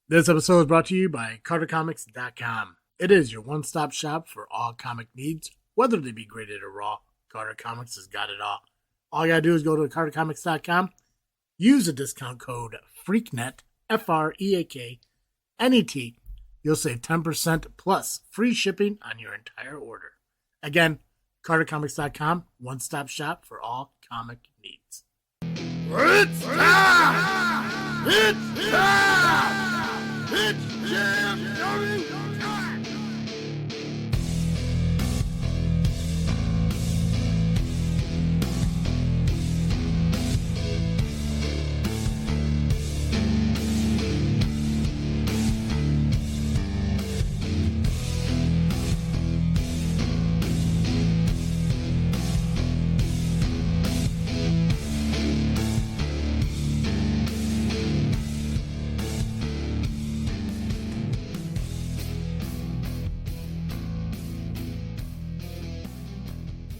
This episode is brought to you by CarterComics.com. It is your one-stop shop for all comic needs, whether they be graded or raw. Carter Comics has got it all. All you gotta do is go to CarterComics.com, use the discount code FREAKNET, FREAKNET. You'll save 10% plus free shipping on your entire order. Again, CarterComics.com, one-stop shop for all comic needs. It's time! It's time! It's JFW time!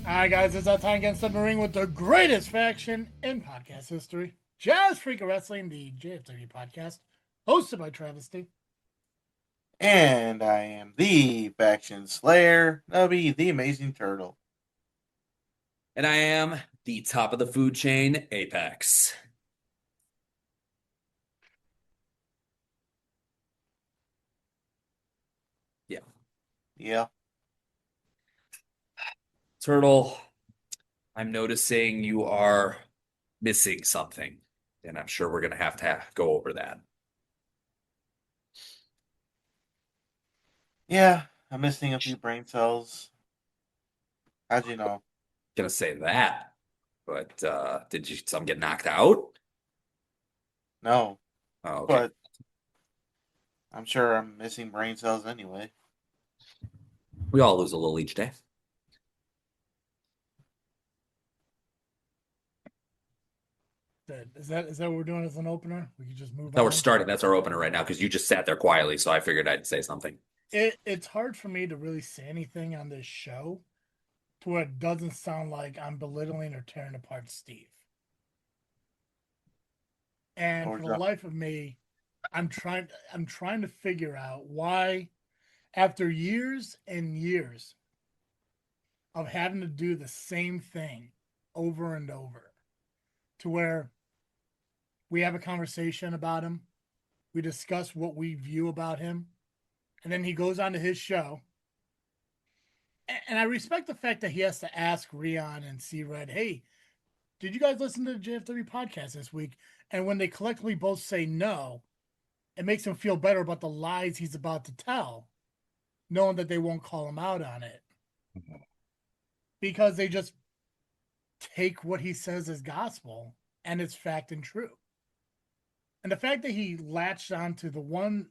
Alright guys, it's that time against the ring with the greatest faction in podcast history. Just Freakin Wrestling, the JFW Podcast, hosted by Travis D. And I am the Faction Slayer, Nubby, the Amazing Turtle. And I am the top of the food chain, Apex. Yeah. Turtle, I'm noticing you are missing something, and I'm sure we're going to have go over that. Yeah, I'm missing a few brain cells. How'd you know? Gonna say that, but did you some get knocked out? No. Oh, okay. But I'm sure I'm missing brain cells anyway. We all lose a little each day. Is that what we're doing as an opener? We can just move on. No, we're starting. That's our opener right now because you just sat there quietly, so I figured I'd say something. It's hard for me to really say anything on this show to where it doesn't sound like I'm belittling or tearing apart Steve. And for the life of me, I'm trying to figure out why, after years and years of having to do the same thing over and over, to where we have a conversation about him, we discuss what we view about him, and then he goes on to his show. And I respect the fact that he has to ask Rion and C-Red, hey, did you guys listen to the JFW podcast this week? And when they collectively both say no, it makes him feel better about the lies he's about to tell, knowing that they won't call him out on it. Because they just take what he says as gospel and it's fact and true. And the fact that he latched onto the one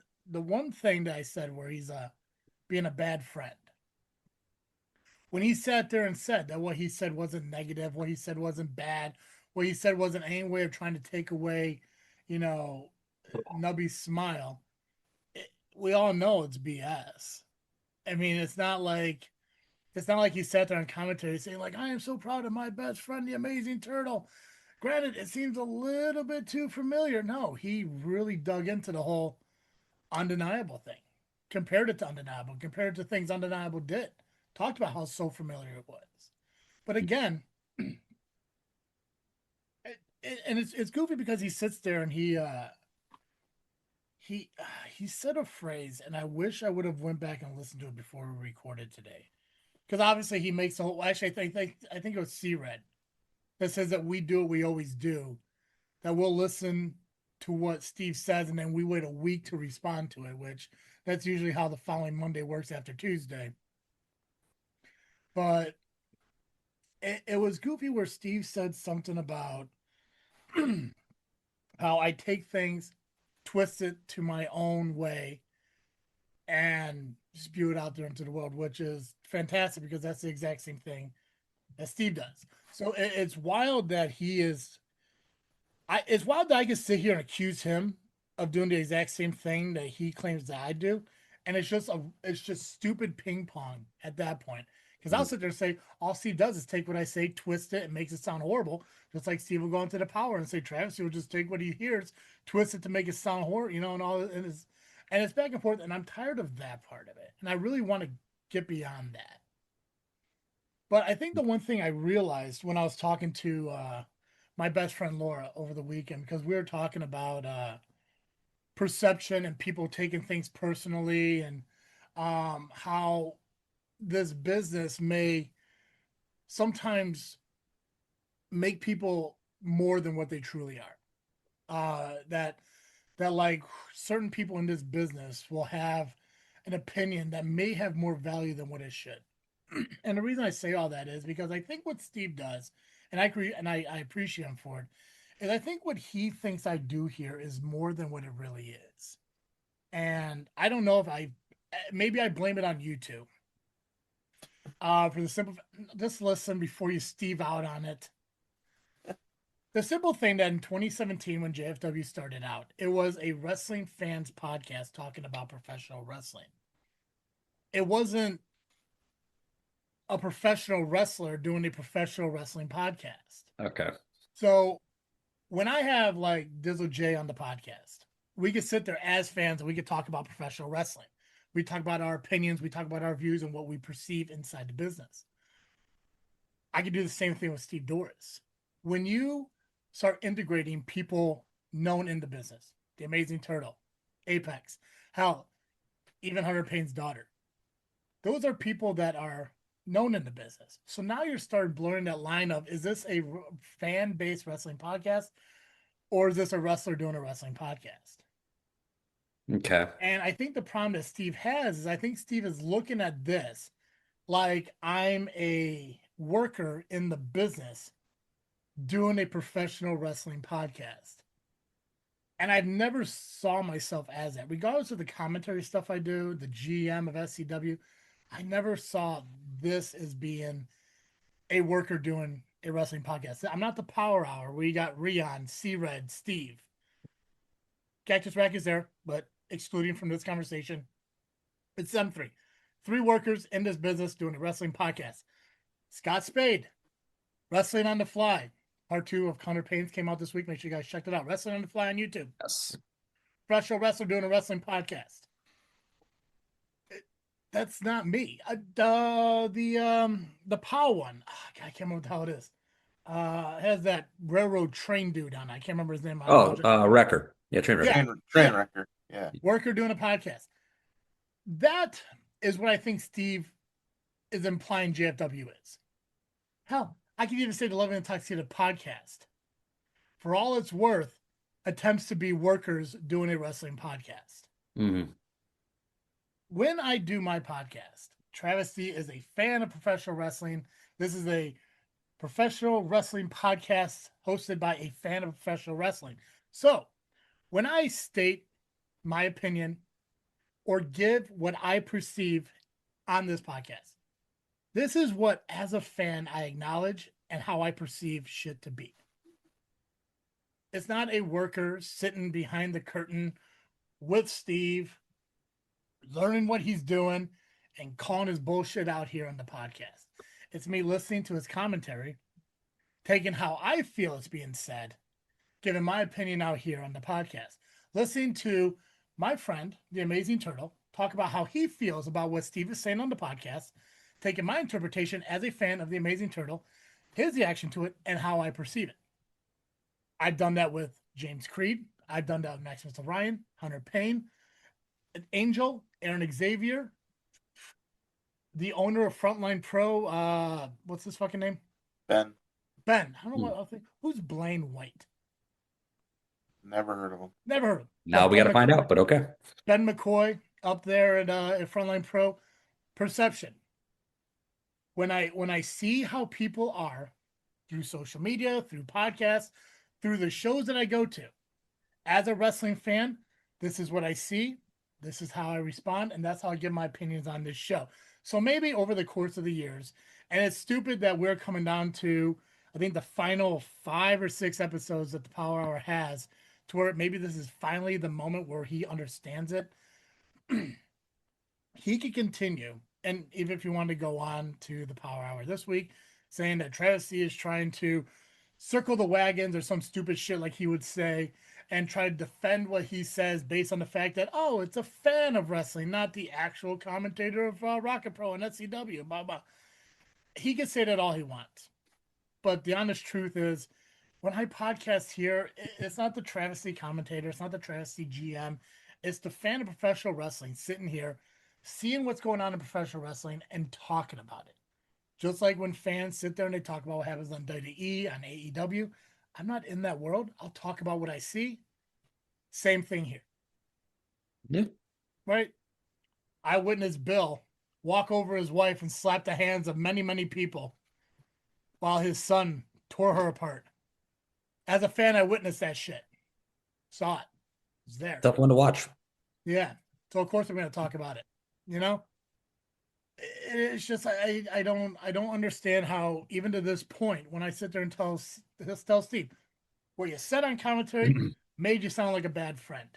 thing that I said where he's being a bad friend. When he sat there and said that what he said wasn't negative, what he said wasn't bad, what he said wasn't any way of trying to take away, Nubby's smile, we all know it's BS. I mean, it's not like he sat there on commentary saying, like, I am so proud of my best friend, the Amazing Turtle. Granted, it seems a little bit too familiar. No, he really dug into the whole undeniable thing. Compared it to undeniable. Compared to things undeniable did. Talked about how so familiar it was. But again, and it's goofy because he sits there and he said a phrase, and I wish I would have went back and listened to it before we recorded today. Because obviously he makes the whole. Actually, I think it was C-Red that says that we do what we always do. That we'll listen to what Steve says, and then we wait a week to respond to it. Which that's usually how the following Monday works after Tuesday. But it was goofy where Steve said something about how I take things, twist it to my own way, and spew it out there into the world, which is fantastic because that's the exact same thing that Steve does. So it's wild that it's wild that I can sit here and accuse him of doing the exact same thing that he claims that I do. And it's just stupid ping pong at that point. Because I'll sit there and say, all Steve does is take what I say, twist it, and makes it sound horrible. Just like Steve will go into the power and say, Travis, he'll just take what he hears, twist it to make it sound horrible, and all. And And it's back and forth, and I'm tired of that part of it. And I really want to get beyond that. But I think the one thing I realized when I was talking to my best friend Laura over the weekend, because we were talking about perception and people taking things personally, and how this business may sometimes make people more than what they truly are. That like certain people in this business will have an opinion that may have more value than what it should. And the reason I say all that is because I think what Steve does, and I appreciate him for it, is I think what he thinks I do here is more than what it really is. And I don't know if maybe I blame it on you two. For the simple, just listen before you Steve out on it. The simple thing that in 2017, when JFW started out, it was a wrestling fans podcast talking about professional wrestling. It wasn't a professional wrestler doing a professional wrestling podcast. Okay. So when I have like Dizzle J on the podcast, we could sit there as fans and we could talk about professional wrestling. We talk about our opinions, we talk about our views and what we perceive inside the business. I could do the same thing with Steve Doris. When you start integrating people known in the business, the Amazing Turtle, Apex, hell, even Hunter Payne's daughter, those are people that are known in the business. So now you're starting blurring that line of, is this a fan-based wrestling podcast or is this a wrestler doing a wrestling podcast? Okay. And I think the problem that Steve has is I think Steve is looking at this like I'm a worker in the business doing a professional wrestling podcast. And I've never saw myself as that. Regardless of the commentary stuff I do, the GM of SCW, I never saw this as being a worker doing a wrestling podcast. I'm not the Power Hour where you got Rion, C-Red, Steve. Cactus Rack is there, but excluding from this conversation, it's them three. Three workers in this business doing a wrestling podcast. Scott Spade, Wrestling on the Fly. Part 2 of Hunter Payne's came out this week. Make sure you guys check it out. Wrestling on the Fly on YouTube. Yes. Professional wrestler doing a wrestling podcast. That's not me. The POW one. Oh, God, I can't remember what the hell it is. Has that railroad train dude on it. I can't remember his name. Wrecker. Yeah, train wrecker. Train Yeah. wrecker. Yeah. Worker doing a podcast. That is what I think Steve is implying JFW is. Hell, I could even say the Loving and Tuxedo podcast, for all it's worth, attempts to be workers doing a wrestling podcast. Mm-hmm. When I do my podcast, Travis D is a fan of professional wrestling. This is a professional wrestling podcast hosted by a fan of professional wrestling. So when I state my opinion or give what I perceive on this podcast, this is what, as a fan, I acknowledge and how I perceive shit to be. It's not a worker sitting behind the curtain with Steve, learning what he's doing and calling his bullshit out here on the podcast. It's me listening to his commentary, taking how I feel it's being said, giving my opinion out here on the podcast, listening to my friend, the Amazing Turtle, talk about how he feels about what Steve is saying on the podcast, taking my interpretation as a fan of the Amazing Turtle, his reaction to it, and how I perceive it. I've done that with James Creed. I've done that with Maximus Orion, Hunter Payne, Angel, Aaron Xavier, the owner of Frontline Pro. What's his fucking name? Ben. I don't know what I think. Who's Blaine White? Never heard of him. Never heard of him. Now we got to find out, but okay. Ben McCoy up there at Frontline Pro. Perception. When I see how people are through social media, through podcasts, through the shows that I go to, as a wrestling fan, this is what I see. This is how I respond, and that's how I give my opinions on this show. So maybe over the course of the years, and it's stupid that we're coming down to, I think, the final 5 or 6 episodes that the Power Hour has, to where maybe this is finally the moment where he understands it. He could continue, and even if you want to go on to the Power Hour this week, saying that Travis C is trying to circle the wagons or some stupid shit like he would say, and try to defend what he says based on the fact that, oh, it's a fan of wrestling, not the actual commentator of ARWPRO and SCW, blah, blah. He can say that all he wants. But the honest truth is, when I podcast here, it's not the travesty commentator, it's not the travesty GM, it's the fan of professional wrestling sitting here, seeing what's going on in professional wrestling and talking about it. Just like when fans sit there and they talk about what happens on WWE, on AEW, I'm not in that world. I'll talk about what I see. Same thing here. Yeah. Right? I witnessed Bill walk over his wife and slap the hands of many, many people while his son tore her apart. As a fan, I witnessed that shit. Saw it. It was there. Tough one to watch. Yeah. So of course I'm going to talk about it. You know? It's just I don't understand how, even to this point, when I sit there and tell Steve, what you said on commentary made you sound like a bad friend.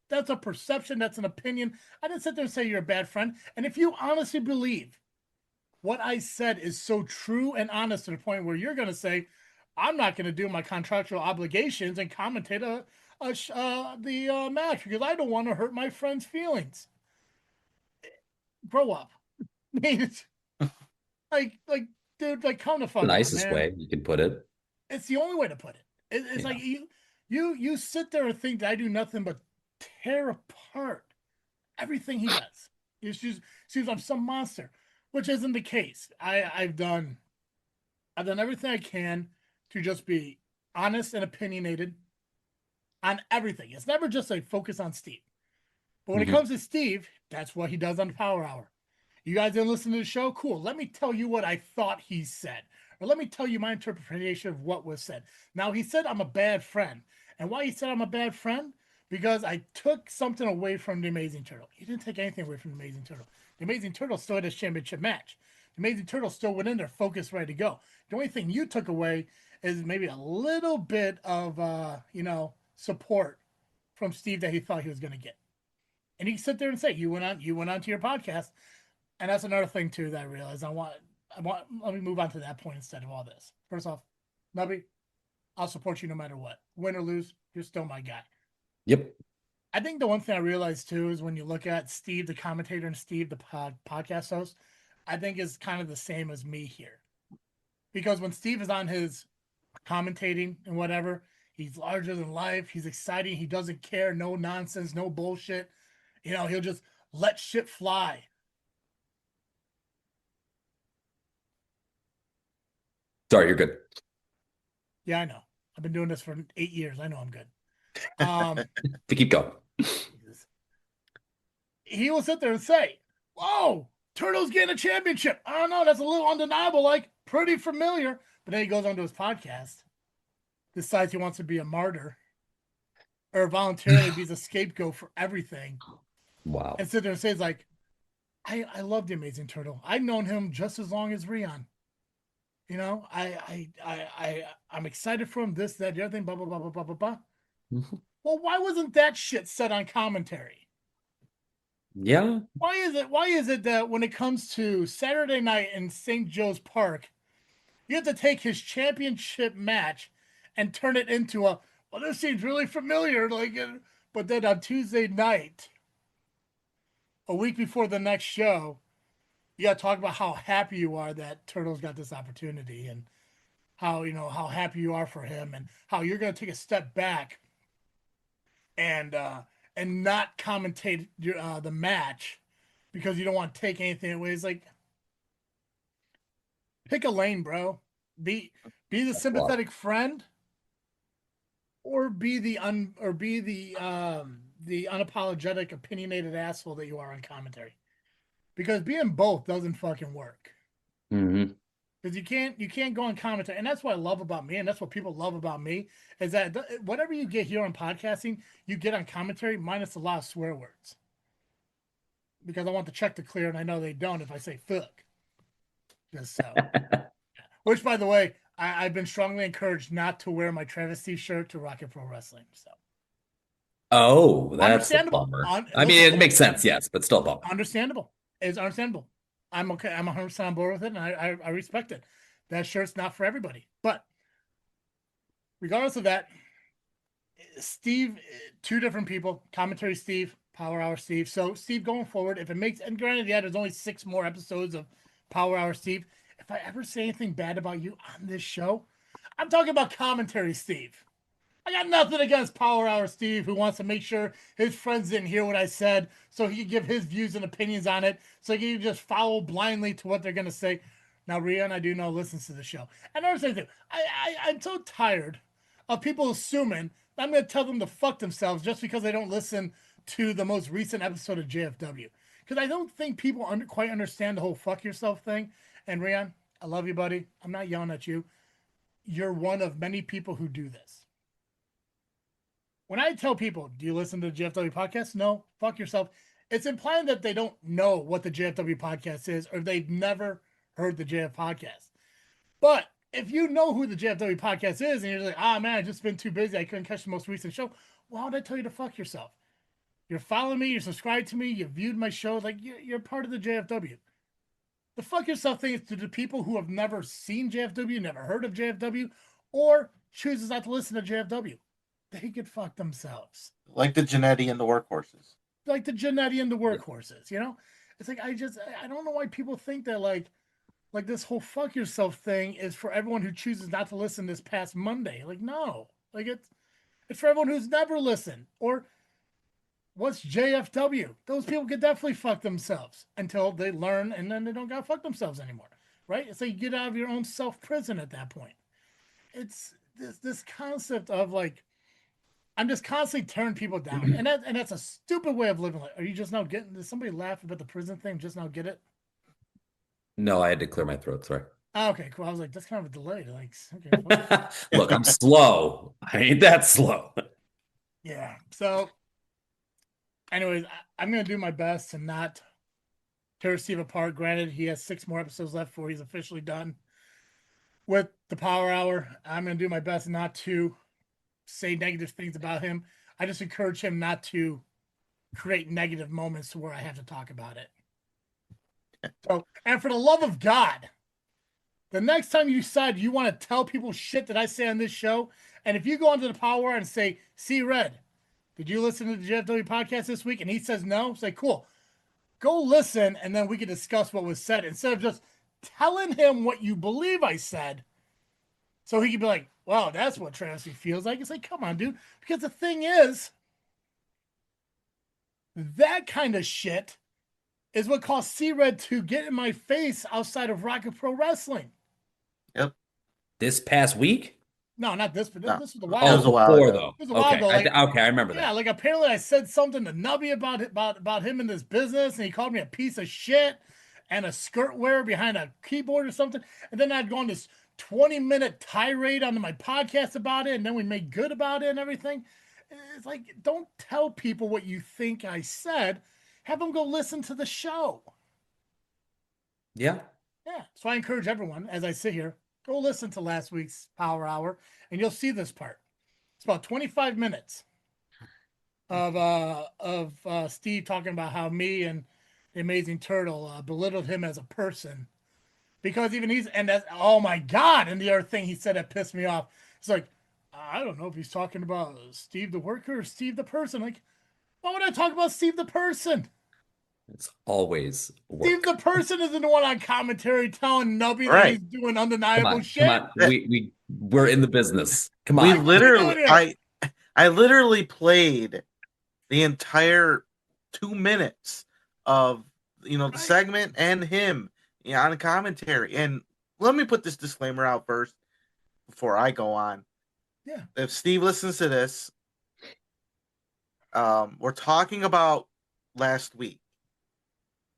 That's a perception. That's an opinion. I didn't sit there and say you're a bad friend. And if you honestly believe what I said is so true and honest to the point where you're going to say, I'm not going to do my contractual obligations and commentate the match because I don't want to hurt my friend's feelings. Grow up. I mean, it's like, dude, like, come to fuck. The nicest way you can put it. It's the only way to put it. It's like you sit there and think that I do nothing but tear apart everything he does. It seems I'm some monster, which isn't the case. I've done everything I can to just be honest and opinionated on everything. It's never just a focus on Steve. But when it comes to Steve, that's what he does on the Power Hour. You guys didn't listen to the show? Cool. Let me tell you what I thought he said. Or let me tell you my interpretation of what was said. Now, he said I'm a bad friend. And why he said I'm a bad friend? Because I took something away from the Amazing Turtle. He didn't take anything away from the Amazing Turtle. The Amazing Turtle still had his championship match. The Amazing Turtle still went in there, focused, ready to go. The only thing you took away is maybe a little bit of, support from Steve that he thought he was going to get. And he could sit there and say, you went on to your podcast. And that's another thing too that I realized. Let me move on to that point instead of all this. First off, Nubby, I'll support you no matter what. Win or lose, you're still my guy. Yep. I think the one thing I realized too is when you look at Steve, the commentator, and Steve, the podcast host, I think is kind of the same as me here. Because when Steve is on his commentating and whatever, he's larger than life. He's exciting. He doesn't care. No nonsense, no bullshit. He'll just let shit fly. Sorry, you're good. Yeah, I know. I've been doing this for 8 years. I know I'm good. To keep going. He will sit there and say, whoa, Turtle's getting a championship. I don't know. That's a little undeniable, like pretty familiar. But then he goes onto his podcast, decides he wants to be a martyr or voluntarily be the scapegoat for everything. Wow. And sit there and says, like, I love the Amazing Turtle. I've known him just as long as Rion. I'm excited for him, this, that, the other thing, blah, blah, blah, blah, blah, blah, blah. Well, why wasn't that shit said on commentary? Yeah. Why is it that when it comes to Saturday night in St. Joe's Park, you have to take his championship match and turn it into well, this seems really familiar, but then on Tuesday night, a week before the next show, you got to talk about how happy you are that Turtle's got this opportunity and how happy you are for him and how you're going to take a step back and not commentate the match because you don't want to take anything away. It's like, pick a lane, bro. Be the sympathetic friend or be the unapologetic opinionated asshole that you are on commentary. Because being both doesn't fucking work. Because you can't go on commentary, and that's what I love about me, and that's what people love about me, is that whatever you get here on podcasting, you get on commentary minus a lot of swear words. Because I want the check to clear, and I know they don't if I say fuck. Just so. Which, by the way, I've been strongly encouraged not to wear my travesty shirt to Rocket Pro Wrestling. So. Oh, that's understandable. a bummer. It makes sense, yes, but still a bummer. Understandable. It's understandable. I'm okay. I'm 100% on board with it, and I respect it. That shirt's not for everybody. But regardless of that, Steve, two different people, commentary Steve, Power Hour Steve. So Steve, going forward, if it makes, and granted, yeah, there's only 6 more episodes of Power Hour Steve. If I ever say anything bad about you on this show, I'm talking about commentary Steve. I got nothing against Power Hour Steve, who wants to make sure his friends didn't hear what I said so he can give his views and opinions on it, so he can just follow blindly to what they're going to say. Now, Rian, I do know, listens to the show. And another thing, I'm so tired of people assuming that I'm going to tell them to fuck themselves just because they don't listen to the most recent episode of JFW. Because I don't think people quite understand the whole fuck yourself thing. And Rian, I love you, buddy. I'm not yelling at you. You're one of many people who do this. When I tell people, do you listen to the JFW podcast? No, fuck yourself. It's implying that they don't know what the JFW podcast is, or they've never heard the JF podcast. But if you know who the JFW podcast is, and you're like, man, I've just been too busy, I couldn't catch the most recent show. Why would I tell you to fuck yourself? You're following me, you're subscribed to me, you viewed my show, like you're part of the JFW. The fuck yourself thing is to the people who have never seen JFW, never heard of JFW, or chooses not to listen to JFW. They could fuck themselves. Like the Genetti and the workhorses. Like the Genetti and the workhorses, you know? It's like, I don't know why people think that like this whole fuck yourself thing is for everyone who chooses not to listen this past Monday. Like, no. Like, it's for everyone who's never listened. Or what's JFW? Those people could definitely fuck themselves until they learn, and then they don't gotta fuck themselves anymore. Right? It's like you get out of your own self-prison at that point. It's this concept of like, I'm just constantly tearing people down. And that's a stupid way of living. Like, are you just now getting, did somebody laugh about the prison thing? Just now get it? No, I had to clear my throat. Sorry. Oh, okay, cool. I was like, that's kind of a delay. Like, okay. Look, I'm slow. I ain't that slow. Yeah. So, anyways, I'm going to do my best to not tear Steve apart. Granted, he has 6 more episodes left before he's officially done with the Power Hour. I'm going to do my best not to say negative things about him. I just encourage him not to create negative moments to where I have to talk about it. So, and for the love of God, the next time you decide you want to tell people shit that I say on this show, and if you go onto the Power Hour and say, "See Red, did you listen to the JFW podcast this week?" and he says no, say, "Cool, go listen," and then we can discuss what was said instead of just telling him what you believe I said. So he can be like, "Wow, that's what travesty feels like." It's like, come on, dude. Because the thing is, that kind of shit is what caused C-Red to get in my face outside of Rocket Pro Wrestling. Yep. This past week? No, not this, but No. this was a while ago. It was a while before, ago. though. It was a while ago. Like, Okay, I remember that. Yeah, like apparently I said something to Nubby about him and this business, and he called me a piece of shit and a skirt wearer behind a keyboard or something. And then I'd go on this 20-minute tirade on my podcast about it, and then we made good about it and everything. It's like, don't tell people what you think I said. Have them go listen to the show. Yeah. Yeah. So I encourage everyone, as I sit here, go listen to last week's Power Hour, and you'll see this part. It's about 25 minutes of Steve talking about how me and the Amazing Turtle belittled him as a person. Because even and that's, oh my God, and the other thing he said that pissed me off. It's like, I don't know if he's talking about Steve the worker or Steve the person. Like, why would I talk about Steve the person? It's always work. Steve the person isn't the one on commentary telling Nubby that he's doing undeniable shit. Come on. We're in the business. Come on. We literally, I literally played the entire 2 minutes of the segment and him on commentary. And let me put this disclaimer out first before I go on. Yeah. If Steve listens to this, we're talking about last week.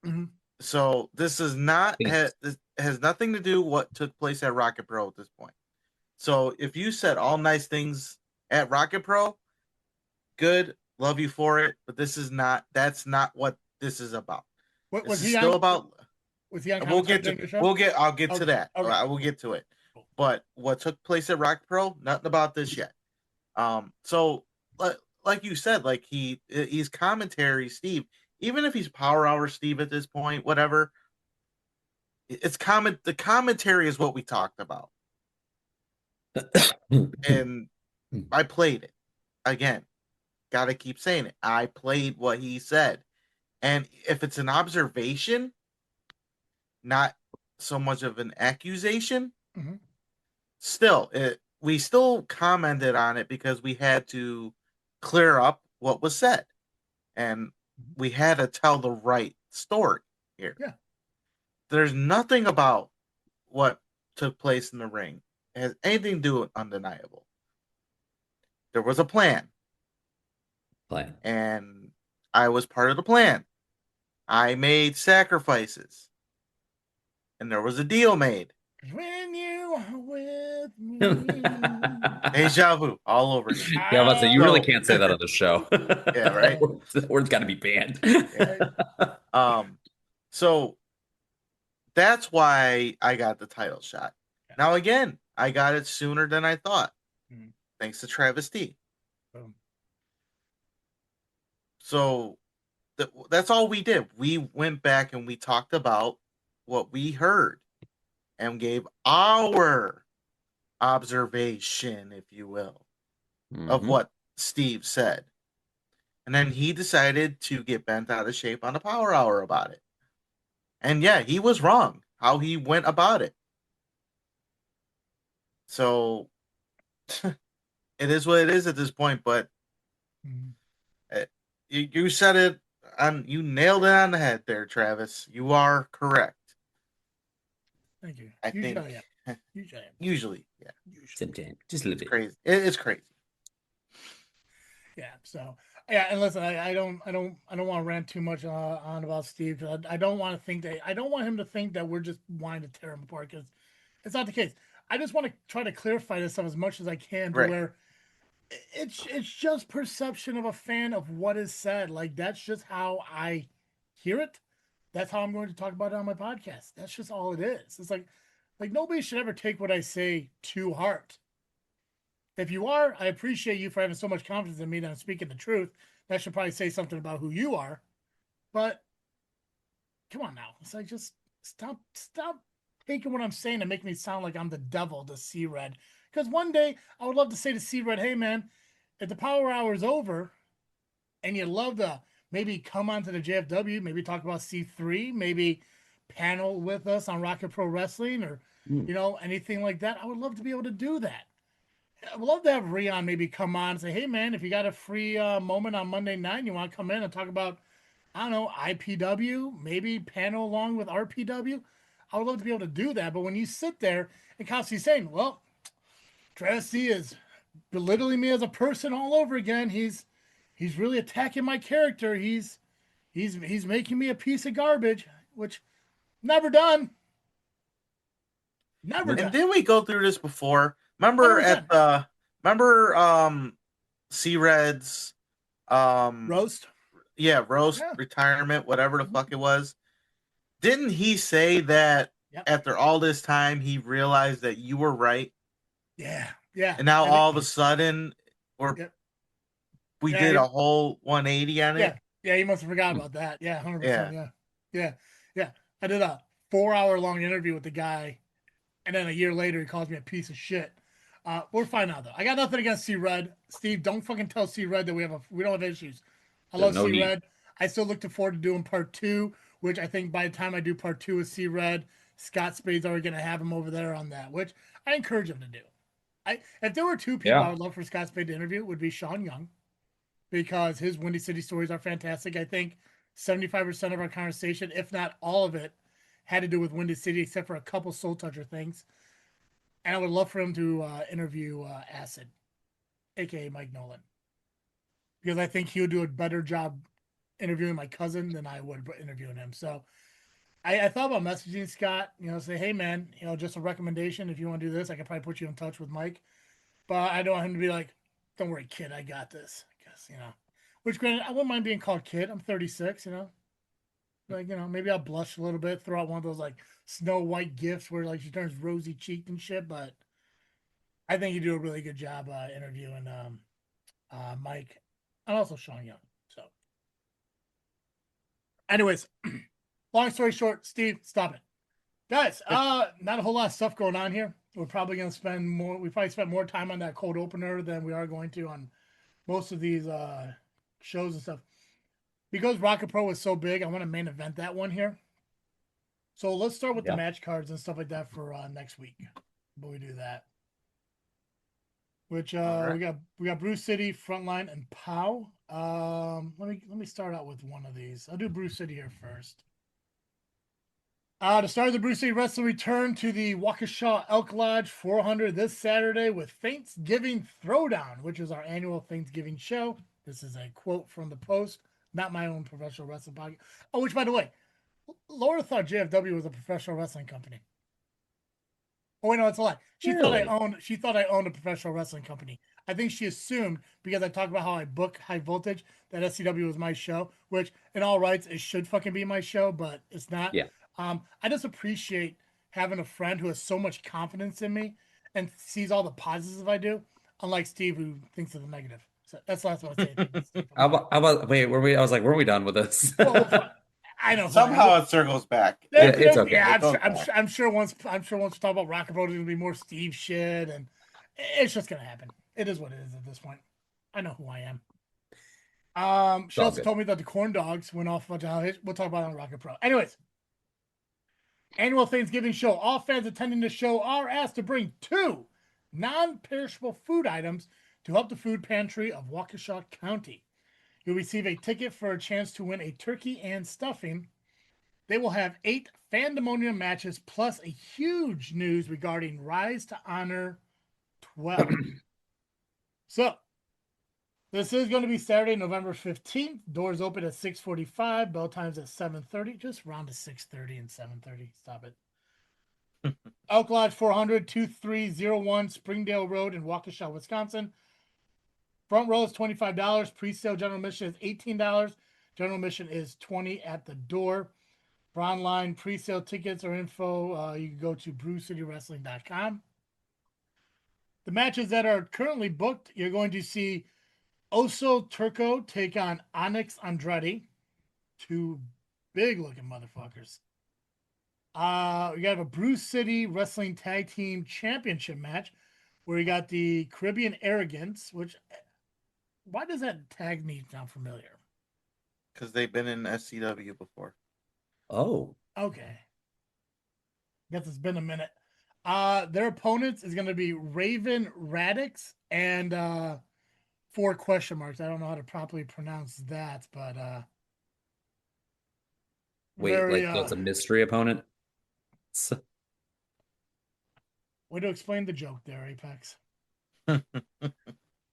Mm-hmm. So this is not this has nothing to do what took place at Rocket Pro at this point. So if you said all nice things at Rocket Pro, good, love you for it. But that's not what this is about. What was he still on? about? Was he on? I'll get to that. Okay. I will get to it. But what took place at Rocket Pro, nothing about this yet. So like you said, like he's commentary Steve. Even if he's Power Hour Steve at this point, whatever, the commentary is what we talked about. And I played it. again, gotta keep saying it. I played what he said. And if it's an observation, not so much of an accusation, still, we still commented on it because we had to clear up what was said. And we had to tell the right story here. Yeah. There's nothing about what took place in the ring that has anything to do with undeniable. There was a plan. And I was part of the plan. I made sacrifices. And there was a deal made. When you are with me. Deja vu all over again. Yeah, I was about to say, you really can't say that on the show. Yeah, right? The word's got to be banned. So that's why I got the title shot. Now, again, I got it sooner than I thought. Thanks to Travis T. So that's all we did. We went back and we talked about what we heard and gave our observation, if you will, of what Steve said. And then he decided to get bent out of shape on a Power Hour about it. And yeah, he was wrong how he went about it. So it is what it is at this point, but you said it you nailed it on the head there, Travis. You are correct. Thank you. I think usually, yeah. Sometimes, just a little bit. Crazy. It's crazy. Yeah. So yeah, and listen, I don't want to rant too much on about Steve. I don't want him to think that we're just wanting to tear him apart, because it's not the case. I just want to try to clarify this stuff as much as I can, to where it's just perception of a fan of what is said. Like, that's just how I hear it. That's how I'm going to talk about it on my podcast. That's just all it is. It's like nobody should ever take what I say to heart. If you are, I appreciate you for having so much confidence in me that I'm speaking the truth. That should probably say something about who you are. But come on now. It's like, just stop taking what I'm saying and make me sound like I'm the devil to C-Red. Because one day I would love to say to C-Red, hey man, if the Power Hour is over and you'd love to maybe come onto the JFW, maybe talk about C3, maybe panel with us on Rocket Pro Wrestling, or anything like that, I would love to be able to do that. I would love to have Rion maybe come on and say, hey man, if you got a free moment on Monday night and you want to come in and talk about, I don't know, IPW, maybe panel along with RPW, I would love to be able to do that. But when you sit there and constantly saying, well, Travis C is belittling me as a person all over again. He's really attacking my character. He's making me a piece of garbage, which never done. Never done. And didn't we go through this before? Remember 100%. C-Red's roast? Yeah, roast, retirement, whatever the fuck it was. Didn't he say that after all this time he realized that you were right? Yeah. And now all of a sudden we did a whole 180 on it. Yeah, you must have forgotten about that. Yeah, 100%. Yeah. I did a 4-hour long interview with the guy, and then a year later he calls me a piece of shit. We're fine now though. I got nothing against C-Red. Steve, don't fucking tell C-Red that we don't have issues. I love C-Red. I still look forward to doing part 2, which I think by the time I do part 2 with C-Red, Scott Spade's already going to have him over there on that, which I encourage him to do. If there were 2 people I would love for Scott Spade to interview, it would be Sean Young, because his Windy City stories are fantastic. I think 75% of our conversation, if not all of it, had to do with Windy City, except for a couple Soul Toucher things. And I would love for him to interview Acid, a.k.a. Mike Nolan, because I think he would do a better job interviewing my cousin than I would interviewing him. So I thought about messaging Scott, say, hey man, just a recommendation. If you want to do this, I could probably put you in touch with Mike. But I don't want him to be like, don't worry, kid, I got this. Because, which granted, I wouldn't mind being called kid. I'm 36, maybe I'll blush a little bit, throw out one of those like Snow White gifts where like she turns rosy cheeked and shit. But I think you do a really good job interviewing Mike and also Sean Young. So anyways, long story short, Steve, stop it. Guys, not a whole lot of stuff going on here. We're probably going to spend more time on that cold opener than we are going to on most of these shows and stuff. Because Rocket Pro was so big, I want to main event that one here. So let's start with the match cards and stuff like that for next week. But we do that. Which we got Brew City, Frontline, and POW. Let me start out with one of these. I'll do Brew City here first. To start the Brew City Wrestling return to the Waukesha Elk Lodge 400 this Saturday with Thanksgiving Throwdown, which is our annual Thanksgiving show. This is a quote from the Post, not my own professional wrestling podcast. Oh, which by the way, Laura thought JFW was a professional wrestling company. Oh wait, no, it's a lie. She thought I owned a professional wrestling company. I think she assumed because I talked about how I book High Voltage that SCW was my show, which in all rights it should fucking be my show, but it's not. Yeah. I just appreciate having a friend who has so much confidence in me and sees all the positives I do, unlike Steve who thinks of the negative. So that's the last one I say. How about wait, I was like, were we done with this? Well, I know somehow it circles back. Yeah, it's okay. Yeah, I'm sure once we talk about Rocket Pro, there's gonna be more Steve shit, and it's just gonna happen. It is what it is at this point. I know who I am. She also told me that the corn dogs went off. We'll talk about it on Rocket Pro. Anyways, annual Thanksgiving show. All fans attending the show are asked to bring 2 non-perishable food items to help the food pantry of Waukesha County. You'll receive a ticket for a chance to win a turkey and stuffing. They will have 8 Fandemonium matches plus a huge news regarding Rise to Honor 12. So, this is going to be Saturday, November 15th. Doors open at 6:45. Bell times at 7:30. Just round to 6:30 and 7:30. Stop it. Elk Lodge 400, 2301 Springdale Road in Waukesha, Wisconsin. Front row is $25. Pre-sale general admission is $18. General admission is $20 at the door. For online pre-sale tickets or info, you can go to brewcitywrestling.com. The matches that are currently booked, you're going to see Oso Turco take on Onyx Andrade. 2 big-looking motherfuckers. We got a Brew City Wrestling Tag Team Championship match where you got the Caribbean Arrogance, which... Why does that tag name sound familiar? Because they've been in SCW before. Oh. Okay. Guess it's been a minute. Their opponents is going to be Raven Radix and 4 question marks. I don't know how to properly pronounce that, but wait, so it's a mystery opponent? Way to explain the joke there, Apex.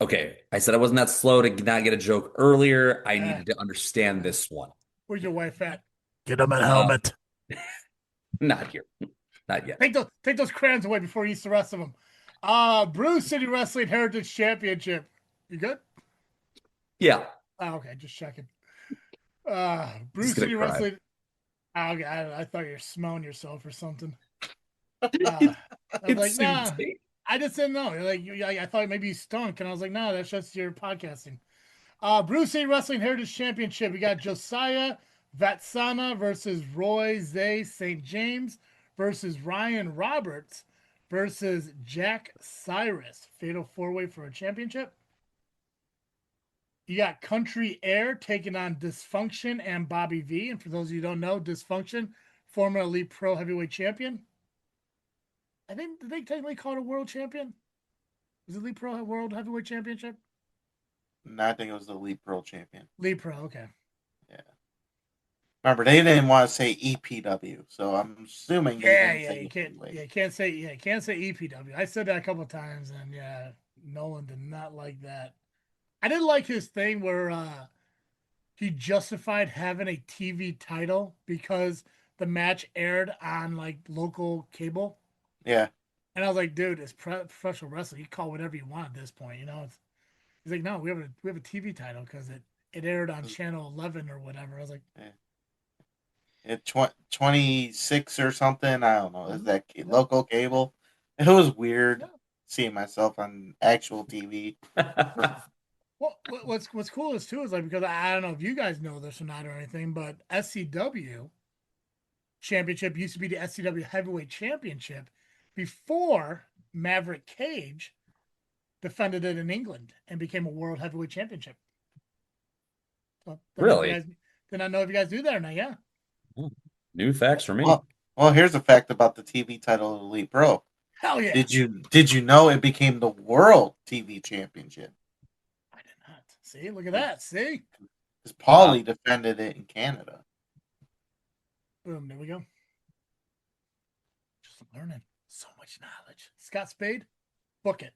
Okay, I said I wasn't that slow to not get a joke earlier. I needed to understand this one. Where's your wife at? Get him a helmet. Not here. Not yet. Take those crayons away before you use the rest of them. Brew City Wrestling Heritage Championship. You good? Yeah. Oh, okay, just checking. Brew City Wrestling. Okay, I thought you were smelling yourself or something. I was like, nah. I just didn't know. I thought maybe you stunk, and I was like, no, that's just your podcasting. Brew City Wrestling Heritage Championship. We got Josiah Vatsana versus Roy Zay St. James versus Ryan Roberts versus Jack Cyrus. Fatal 4-way for a championship. You got Country Air taking on Dysfunction and Bobby V. And for those of you who don't know, Dysfunction, former Elite Pro Heavyweight Champion. I think, did they technically call it a world champion? Was it Elite Pro World Heavyweight Championship? No, I think it was the Elite Pro champion. Elite Pro, okay. Yeah. Remember, they didn't want to say EPW, so I'm assuming. You can't say EPW. I said that a couple of times, and yeah, Nolan did not like that. I didn't like his thing where he justified having a TV title because the match aired on like local cable. Yeah. And I was like, dude, it's professional wrestling. You call whatever you want at this point, you know. He's like, no, we have a TV title because it aired on channel 11 or whatever. I was like, It 26 or something. I don't know. Is that local cable? It was weird seeing myself on actual TV. Well, what's cool is too is like, because I don't know if you guys know this or not or anything, but SCW Championship used to be the SCW Heavyweight Championship before Maverick Cage defended it in England and became a world heavyweight championship. So, Really? Did not know if you guys do that or not. Yeah. New facts for me. Well, here's a fact about the TV title of Elite Pro. Hell yeah. Did you know it became the World TV Championship? I did not. See, look at that. See? Because Paulie defended it in Canada. Boom, there we go. Just learning so much knowledge. Scott Spade, book it.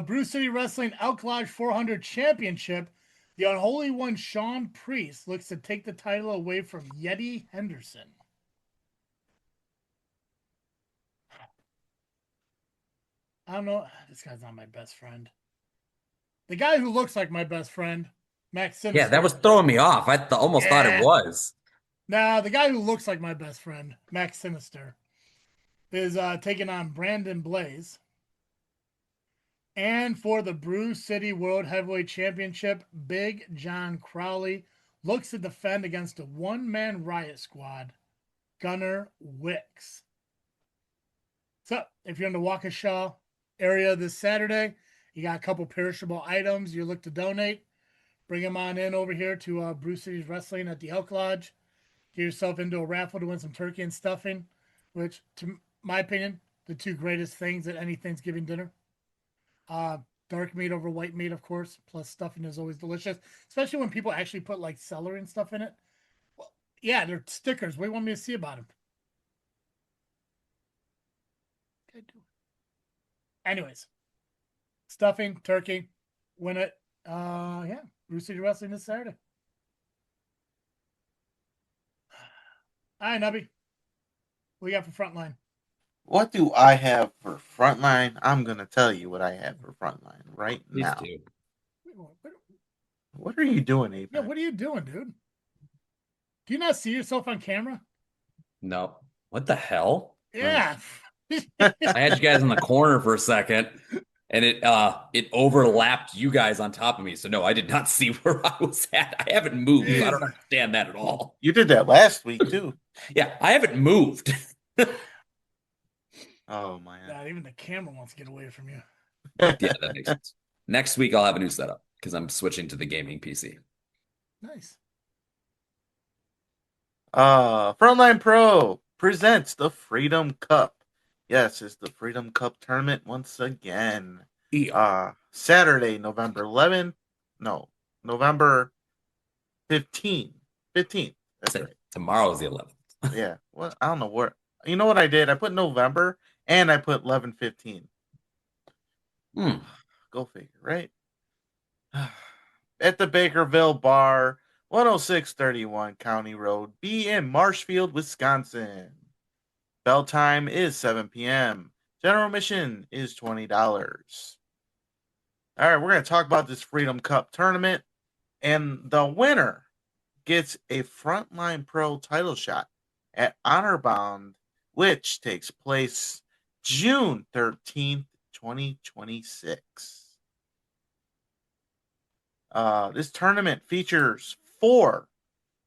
Brew City Wrestling Elk Lodge 400 Championship. The Unholy One, Sean Priest, looks to take the title away from Yeti Henderson. I don't know. This guy's not my best friend. The guy who looks like my best friend, Max Sinister. Yeah, that was throwing me off. I almost thought it was. Nah, the guy who looks like my best friend, Max Sinister, is taking on Brandon Blaze. And for the Brew City World Heavyweight Championship, Big John Crowley looks to defend against a one-man Riot Squad, Gunnar Wicks. So, if you're in the Waukesha area this Saturday, you got a couple perishable items you look to donate, bring them on in over here to Brew City's Wrestling at the Elk Lodge. Get yourself into a raffle to win some turkey and stuffing, which, to my opinion, the two greatest things at any Thanksgiving dinner. Dark meat over white meat, of course, plus stuffing is always delicious, especially when people actually put like celery and stuff in it. Well, yeah, they're stickers. What do you want me to see about them? Anyways, stuffing, turkey, win it. Yeah, Brew City Wrestling this Saturday. All right, Nubby. What you got for Frontline? What do I have for Frontline? I'm going to tell you what I have for Frontline right now. What are you doing, Apex? Yeah, what are you doing, dude? Do you not see yourself on camera? No. What the hell? Yeah. I had you guys in the corner for a second, and it overlapped you guys on top of me. So no, I did not see where I was at. I haven't moved. I don't understand that at all. You did that last week too. Yeah, I haven't moved. Oh man. God, even the camera wants to get away from you. Yeah, that makes sense. Next week I'll have a new setup because I'm switching to the gaming PC. Nice. Frontline Pro presents the Freedom Cup. Yes, it's the Freedom Cup tournament once again. Yeah. Saturday, November 11th. No, November 15th. 15th. That's right. Tomorrow's the 11th. Yeah. Well, I don't know where. You know what I did? I put November and I put 11/15. Go figure, right? At the Bakerville Bar, 10631 County Road B in Marshfield, Wisconsin. Bell time is 7 p.m. General admission is $20. All right, we're going to talk about this Freedom Cup tournament. And the winner gets a Frontline Pro title shot at Honor Bound, which takes place June 13th, 2026. This tournament features 4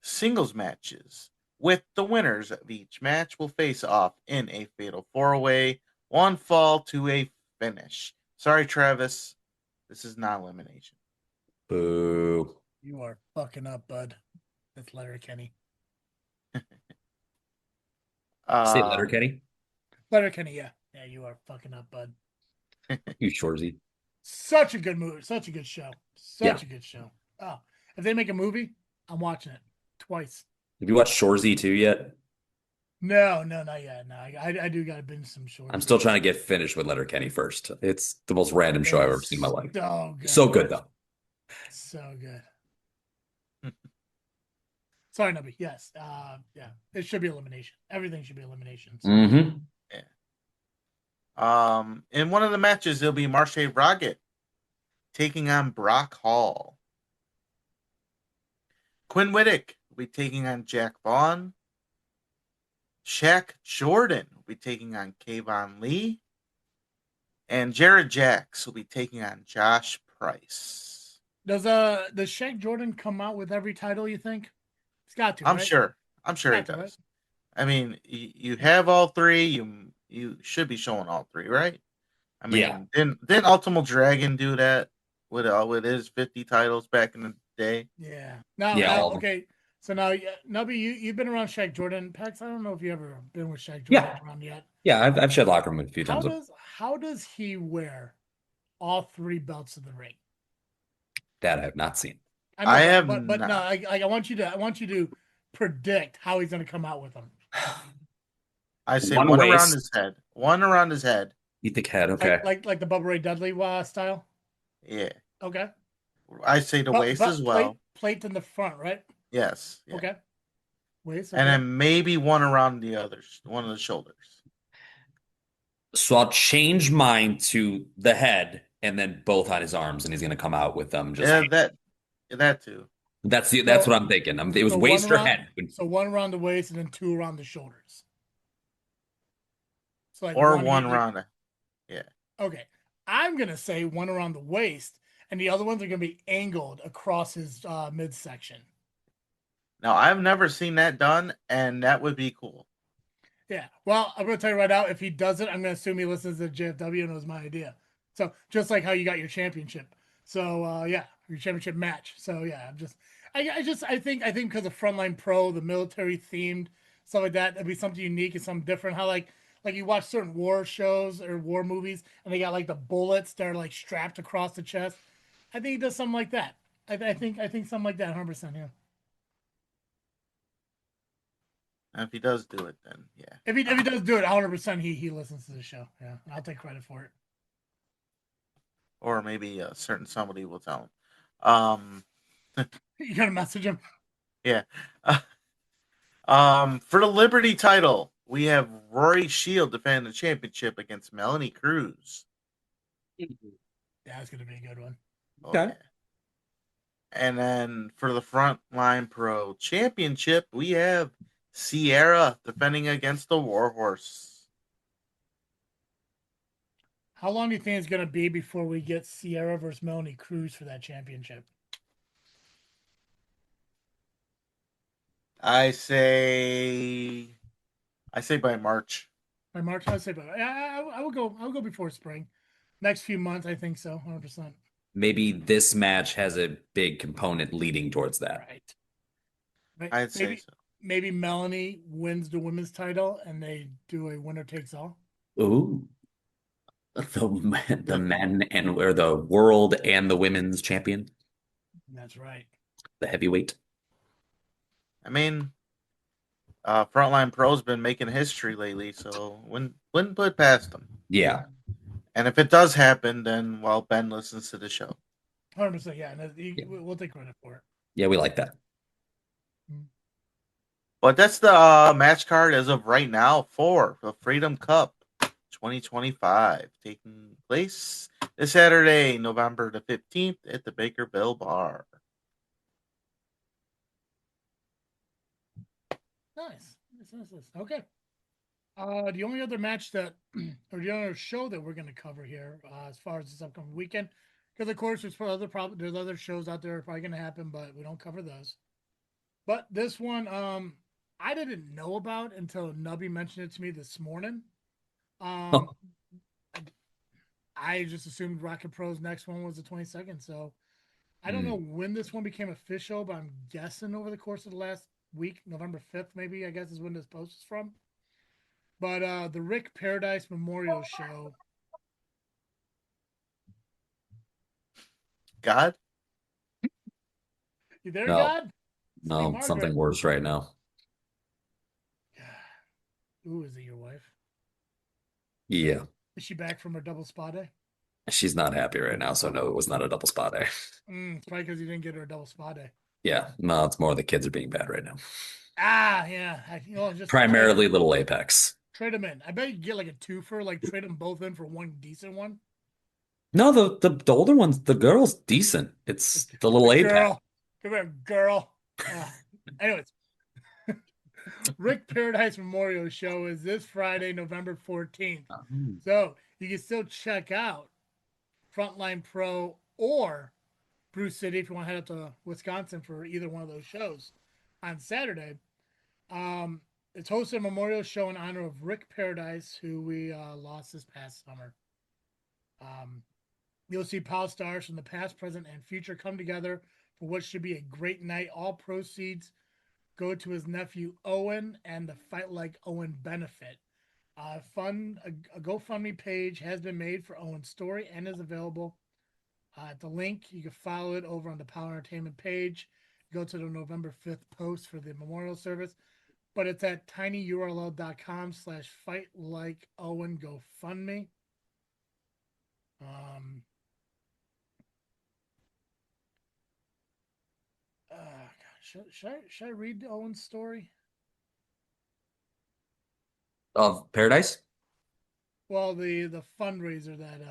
singles matches, with the winners of each match will face off in a fatal 4-way, 1 fall to a finish. Sorry, Travis. This is not elimination. Boo. You are fucking up, bud. That's Letterkenny. Say Letterkenny? Letterkenny, yeah. Yeah, you are fucking up, bud. You Shorzy. Such a good movie. Such a good show. Such a good show. Oh, if they make a movie, I'm watching it twice. Have you watched Shorzy 2 yet? No, not yet. No, I do got to binge some short. I'm still trying to get finished with Letterkenny first. It's the most random show I've ever seen in my life. So good. So good, though. So good. Sorry, Nubby. Yes. Yeah. It should be elimination. Everything should be eliminations. Mm-hmm. Yeah. In one of the matches, it'll be Marche Rocket taking on Brock Hall. Quinn Whittick will be taking on Jack Vaughn. Shaq Jordan will be taking on Kayvon Lee. And Jared Jacks will be taking on Josh Price. Does Shaq Jordan come out with every title, you think? It's got to, I'm right? sure he does. Right? I mean, you have all 3. You should be showing all 3, right? I mean, didn't Ultimate Dragon do that with his 50 titles back in the day? Yeah. Okay. So now, Nubby, you've been around Shaq Jordan. Pax, I don't know if you ever been with Shaq Jordan around yet. Yeah, I've shared locker room a few times. How does he wear all 3 belts of the ring? That I have not seen. I have but not. no, I want you to predict how he's going to come out with them. I say one around his head. One around his head. You think head? Okay. Like the Bubba Ray Dudley style. Yeah. Okay. I say the waist as well. Plate in the front, right? Yes. Yeah. Okay. Waist. Okay. And then maybe one around one of the shoulders. So I'll change mine to the head and then both on his arms, and he's going to come out with them. That too. That's what I'm thinking. It was waist or head. So one around the waist and then 2 around the shoulders. So like one around. Yeah. Okay. I'm gonna say one around the waist, and the other ones are gonna be angled across his midsection. Now I've never seen that done, and that would be cool. Yeah. Well, I'm gonna tell you right now, if he does it, I'm gonna assume he listens to JFW and it was my idea. So just like how you got your championship. So yeah, your championship match. So yeah, I think because of Frontline Pro, the military themed stuff like that, that'd be something unique and something different. How like you watch certain war shows or war movies and they got like the bullets that are like strapped across the chest. I think he does something like that. I think something like that, 100%. Yeah. And if he does do it, then yeah. If he does do it, 100%, he listens to the show. Yeah, I'll take credit for it. Or maybe a certain somebody will tell him. You gotta message him. Yeah. For the Liberty title, we have Rory Shield defending the championship against Melanie Cruz. Yeah, it's gonna be a good one. Okay. Yeah. And then for the Frontline Pro Championship, we have Sierra defending against the Warhorse. How long do you think it's gonna be before we get Sierra versus Melanie Cruz for that championship? I say by March. By March, I say, but I will go. I'll go before spring. Next few months, I think so, 100%. Maybe this match has a big component leading towards that. Right. I'd say so. Maybe Melanie wins the women's title and they do a winner takes all. Ooh. The men or the world and the women's champion. That's right. The heavyweight. I mean, Frontline Pro's been making history lately, so wouldn't put it past them. Yeah. And if it does happen, then Ben listens to the show. 100%, yeah. And we'll take credit for it. Yeah, we like that. But that's the match card as of right now for the Freedom Cup 2025, taking place this Saturday, November the 15th at the Bakerville Bar. Nice. Okay. The only other match or the other show that we're going to cover here, as far as this upcoming weekend, because of course there's other shows out there probably going to happen, but we don't cover those. But this one, I didn't know about until Nubby mentioned it to me this morning. I just assumed ARWPRO's next one was the 22nd, so I don't know when this one became official, but I'm guessing over the course of the last week, November 5th, maybe, I guess is when this post is from. But the Rick Paradise Memorial Show. God? You there, No. God? No, something worse right now. Ooh, is it your wife? Yeah. Is she back from her double spa day? She's not happy right now, so no, it was not a double spa day. It's probably because you didn't get her a double spa day. Yeah, no, it's more the kids are being bad right now. Yeah. Just primarily Little Apex. Trade them in. I bet you get like a twofer, like trade them both in for one decent one. No, the older one's the girl's decent. It's the Little Apex. Girl. Come here, girl. Anyways. Rick Paradise Memorial Show is this Friday, November 14th. So you can still check out Frontline Pro or Brew City if you want to head up to Wisconsin for either one of those shows on Saturday. It's hosted a memorial show in honor of Rick Paradise, who we lost this past summer. You'll see POW stars from the past, present, and future come together for what should be a great night. All proceeds go to his nephew Owen and the Fight Like Owen benefit. A GoFundMe page has been made for Owen's story and is available at the link. You can follow it over on the POWW Entertainment page. Go to the November 5th post for the memorial service, but it's at tinyurl.com/fightlikeowen GoFundMe. Should I read Owen's story? Of Paradise? Well, the fundraiser that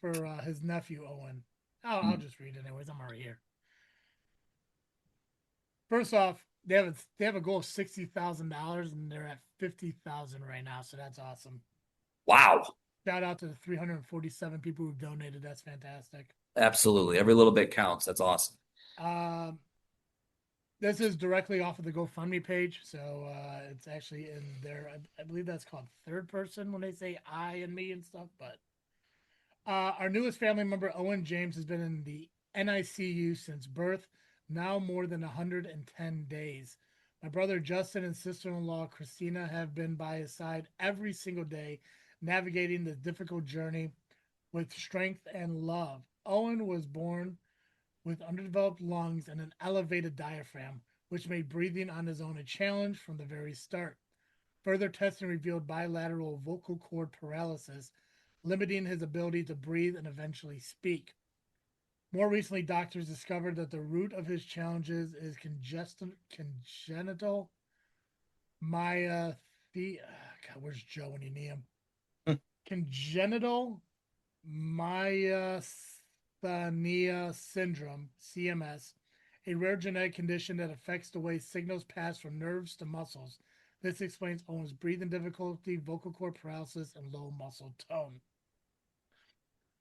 for his nephew Owen. I'll just read it anyways. I'm already here. First off, they have a goal of $60,000 and they're at 50,000 right now, so that's awesome. Wow. Shout out to the 347 people who donated. That's fantastic. Absolutely. Every little bit counts. That's awesome. This is directly off of the GoFundMe page, so it's actually in there. I believe that's called third person when they say I and me and stuff. But our newest family member, Owen James, has been in the NICU since birth, now more than 110 days. My brother Justin and sister-in-law Christina have been by his side every single day, navigating the difficult journey with strength and love. Owen was born with underdeveloped lungs and an elevated diaphragm, which made breathing on his own a challenge from the very start. Further testing revealed bilateral vocal cord paralysis, limiting his ability to breathe and eventually speak. More recently, doctors discovered that the root of his challenges is congenital myasthenia. God, where's Joe when you need him? Congenital myasthenia syndrome, CMS, a rare genetic condition that affects the way signals pass from nerves to muscles. This explains Owen's breathing difficulty, vocal cord paralysis, and low muscle tone.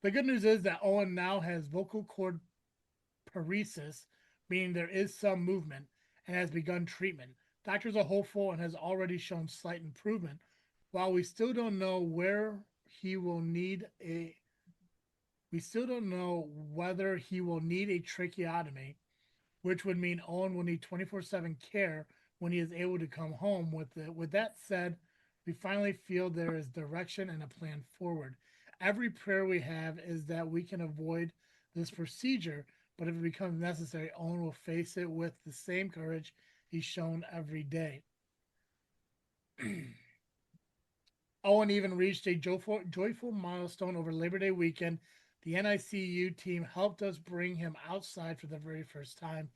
The good news is that Owen now has vocal cord paresis, meaning there is some movement, and has begun treatment. Doctors are hopeful and has already shown slight improvement. While we still don't know whether he will need a tracheotomy, which would mean Owen will need 24/7 care when he is able to come home. With that said, we finally feel there is direction and a plan forward. Every prayer we have is that we can avoid this procedure, but if it becomes necessary, Owen will face it with the same courage he's shown every day. Owen even reached a joyful milestone over Labor Day weekend. The NICU team helped us bring him outside for the very first time.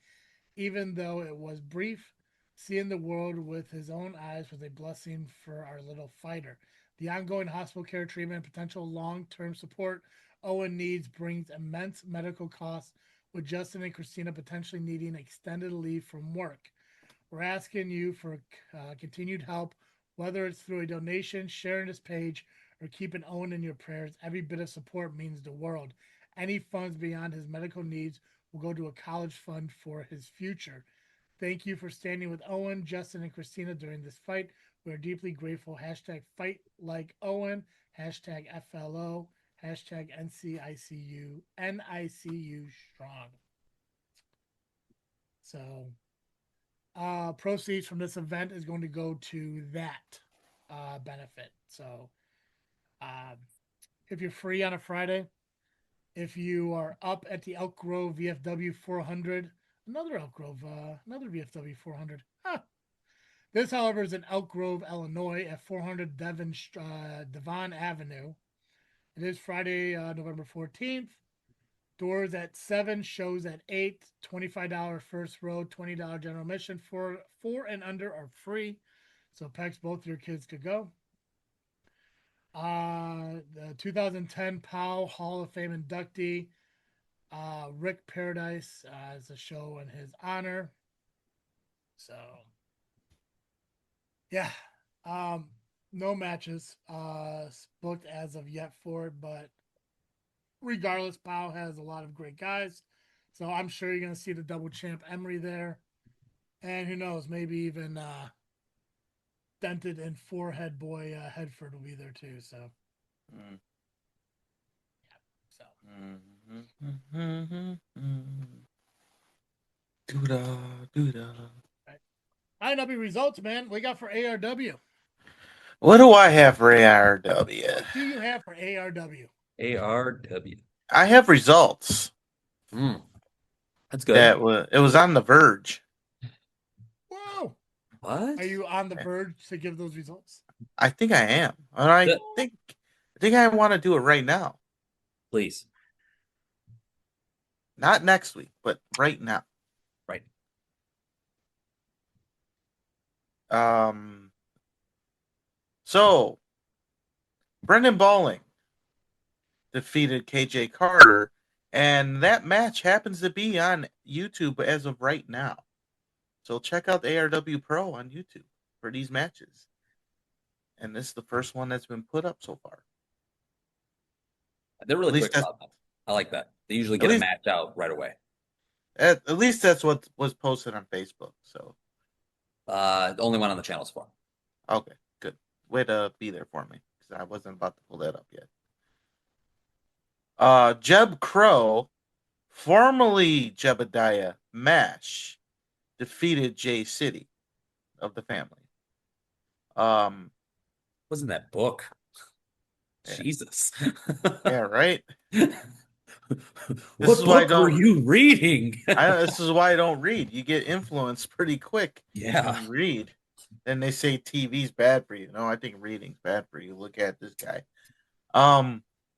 Even though it was brief, seeing the world with his own eyes was a blessing for our little fighter. The ongoing hospital care, treatment, and potential long-term support Owen needs brings immense medical costs, with Justin and Christina potentially needing extended leave from work. We're asking you for continued help, whether it's through a donation, sharing this page, or keeping Owen in your prayers. Every bit of support means the world. Any funds beyond his medical needs will go to a college fund for his future. Thank you for standing with Owen, Justin, and Christina during this fight. We are deeply grateful. Hashtag fight like Owen. Hashtag FLO. Hashtag NICU strong. So proceeds from this event is going to go to that benefit. So if you're free on a Friday, if you are up at the Elk Grove VFW 400, another VFW 400. Huh. This, however, is in Elk Grove, Illinois at 400 Devon Avenue. It is Friday, November 14th. Doors at 7, shows at 8, $25 first row, $20 general admission. Four and under are free. So Pex, both your kids could go. The 2010 POW Hall of Fame inductee, Rick Paradise, is a show in his honor. So, yeah. No matches booked as of yet for it, but regardless, POW has a lot of great guys. So I'm sure you're going to see the double champ Emery there. And who knows, maybe even dented and forehead boy Headford will be there too. So Doo-da, doo-da. All right, Nubby, results, man. What you got for ARW? What do I have for ARW? What do you have for ARW? ARW. I have results. That's good. It was on the verge. Whoa. What? Are you on the verge to give those results? I think I am. And I think I want to do it right now. Please. Not next week, but right now. Right. So Brendan Balling defeated KJ Carter, and that match happens to be on YouTube as of right now. So check out the ARWPRO on YouTube for these matches. And this is the first one that's been put up so far. They're really quick about that. I like that. They usually get a match out right away. At least that's what was posted on Facebook. So the only one on the channel so far. Okay, good. Way to be there for me, because I wasn't about to pull that up yet. Jeb Crow, formerly Jebediah Mash, defeated J City of the family. Wasn't that book? Yeah. Jesus. Yeah, right. What book were you reading? This is why I don't read. You get influenced pretty quick. Yeah. When you read. Then they say TV's bad for you. No, I think reading's bad for you. Look at this guy.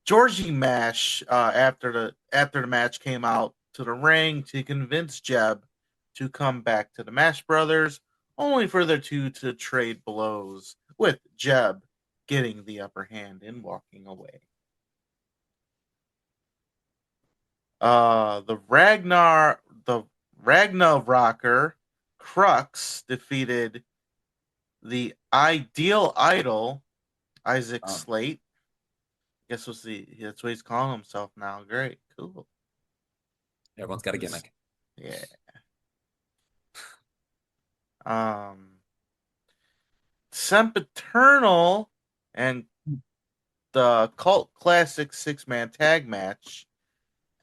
Georgie Mash, after the match, came out to the ring to convince Jeb to come back to the Mash Brothers, only for the two to trade blows, with Jeb getting the upper hand and walking away. The Ragnarocker Crux defeated the Ideal Idol Isaac Slate. Guess that's what he's calling himself now. Great, cool. Everyone's got a gimmick. Yeah. Sempiternal and the Cult Classic 6-man tag match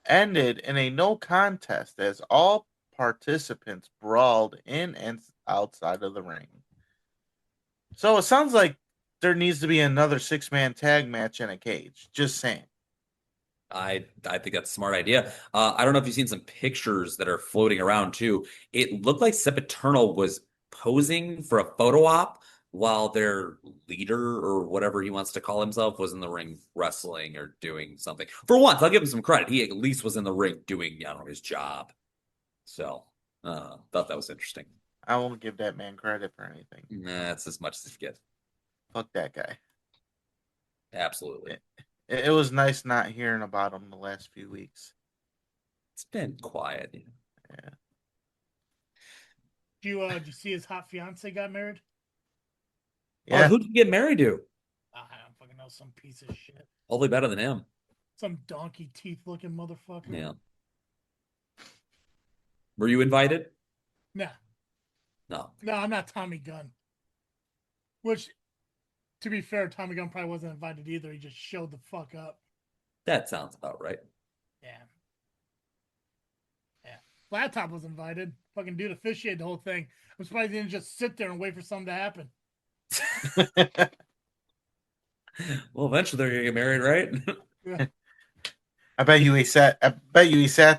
ended in a no contest as all participants brawled in and outside of the ring. So it sounds like there needs to be another 6-man tag match in a cage. Just saying. I think that's a smart idea. I don't know if you've seen some pictures that are floating around too. It looked like Sempiternal was posing for a photo op while their leader or whatever he wants to call himself was in the ring wrestling or doing something. For once, I'll give him some credit. He at least was in the ring doing, I don't know, his job. So, thought that was interesting. I won't give that man credit for anything. Nah, that's as much as you get. Fuck that guy. Absolutely. It was nice not hearing about him the last few weeks. It's been quiet. Yeah. Did you see his hot fiance got married? Yeah. Oh, who did he get married to? I don't fucking know. Some piece of shit. Hopefully better than him. Some donkey teeth looking motherfucker. Yeah. Were you invited? No. No. No, I'm not Tommy Gunn. Which, to be fair, Tommy Gunn probably wasn't invited either. He just showed the fuck up. That sounds about right. Yeah. Yeah. Flat Top was invited. Fucking dude officiated the whole thing. I'm surprised he didn't just sit there and wait for something to happen. Well, eventually they're gonna get married, right? Yeah. I bet you he sat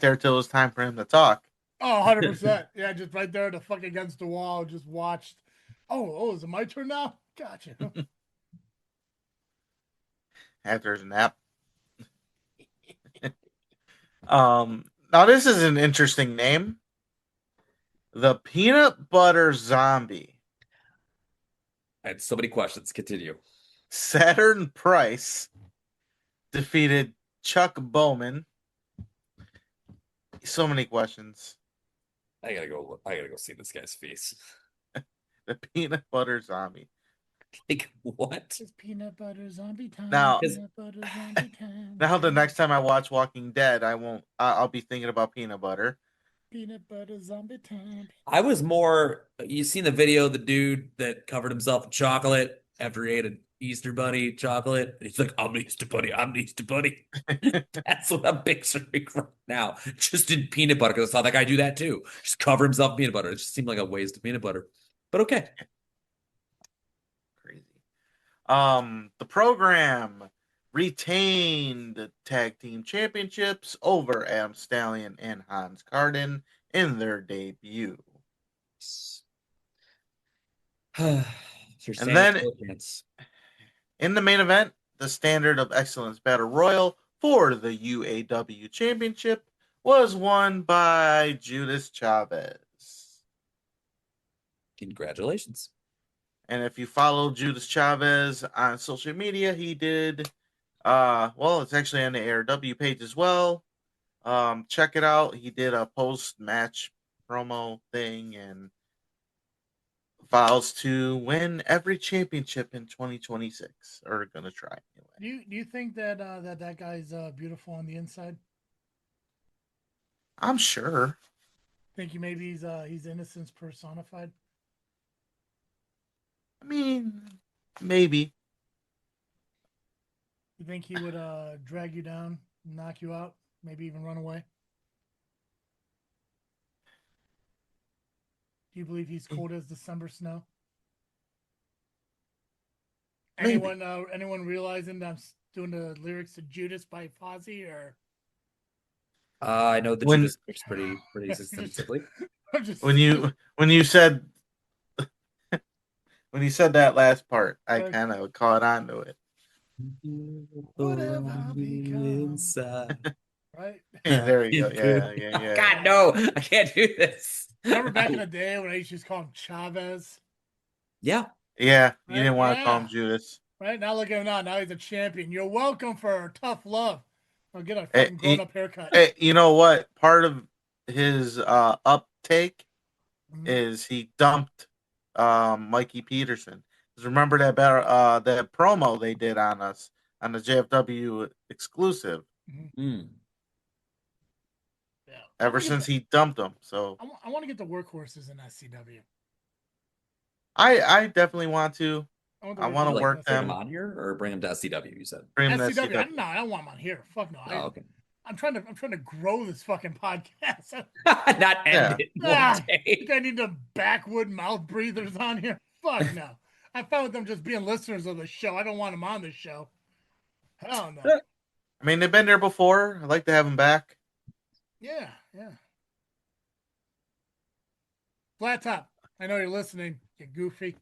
there till it was time for him to talk. Oh, 100%. Yeah, just right there, the fuck against the wall, just watched. Oh, is it my turn now? Gotcha. After his nap. Now this is an interesting name. The Peanut Butter Zombie. I had so many questions. Continue. Saturn Price defeated Chuck Bowman. So many questions. I gotta go see this guy's face. The Peanut Butter Zombie. Like what? It's peanut butter zombie time. Now, peanut butter zombie time. Now the next time I watch Walking Dead, I'll be thinking about peanut butter. Peanut butter zombie time. I was more. You seen the video of the dude that covered himself in chocolate after he Easter Bunny chocolate. And he's like, I'm the Easter Bunny. I'm the Easter Bunny. That's what I'm picturing right now. Just in peanut butter, because I saw that guy do that too. Just cover himself in peanut butter. It just seemed like a waste of peanut butter. But okay. Crazy. The program retained the tag team championships over Adam Stallion and Hans Carden in their debut. And then in the main event, the Standard of Excellence Battle Royal for the UAW Championship was won by Judas Chavez. Congratulations. And if you follow Judas Chavez on social media, he did, it's actually on the ARW page as well. Check it out. He did a post-match promo thing and vows to win every championship in 2026. Or gonna try anyway. Do you think that that guy's beautiful on the inside? I'm sure. Think you maybe he's innocence personified? I mean, maybe. You think he would drag you down, knock you out, maybe even run away? Do you believe he's cold as December snow? Maybe. Anyone realizing that I'm doing the lyrics to Judas by Fozzy or? I know the Judas lyrics pretty extensively. When you said when you said that last part, I kind of caught on to it. Whatever I become. Inside. Right? There you go. Yeah. God, no, I can't do this. Remember back in the day when I used to just call him Chavez? Yeah. Yeah, you didn't want to call him Judas. Right, now look at him now. Now he's a champion. You're welcome for tough love. I'll get a fucking grown-up haircut. You know what? Part of his uptake is he dumped Mikey Peterson. Remember that that promo they did on us on the JFW exclusive? Mm-hmm. Yeah. Ever since he dumped him, so I want to get the workhorses in SCW. I definitely want to. I want to work them. Bring them on here or bring them to SCW. You said bring them to SCW. No, I don't want them on here. Fuck no. Oh, okay. I'm trying to grow this fucking podcast. Not end it one day. I need the backwood mouth breathers on here. Fuck no. I found with them just being listeners of the show. I don't want them on the show. Hell no. I mean, they've been there before. I'd like to have them back. Yeah. Flat Top. I know you're listening. You goofy.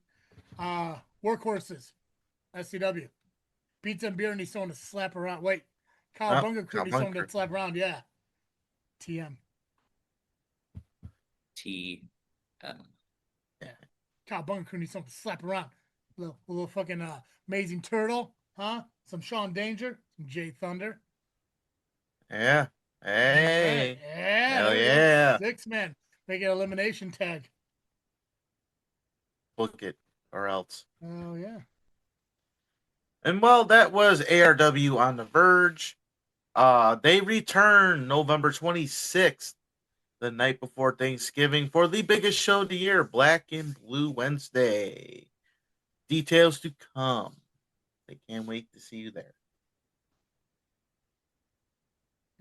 Workhorses. SCW. Pizza and beer needs someone to slap around. Wait. Cowabunga Crew needs someone to slap around. Yeah. TM. TM. Yeah. Cowabunga Crew needs someone to slap around. Little fucking Amazing Turtle. Huh? Some Sean Danger. Some Jay Thunder. Yeah. Hey. Right. Yeah. Hell yeah. 6-man. Make it elimination tag. Book it or else. Oh, yeah. And well, that was ARW on the Verge. They return November 26th, the night before Thanksgiving, for the biggest show of the year, Black and Blue Wednesday. Details to come. I can't wait to see you there.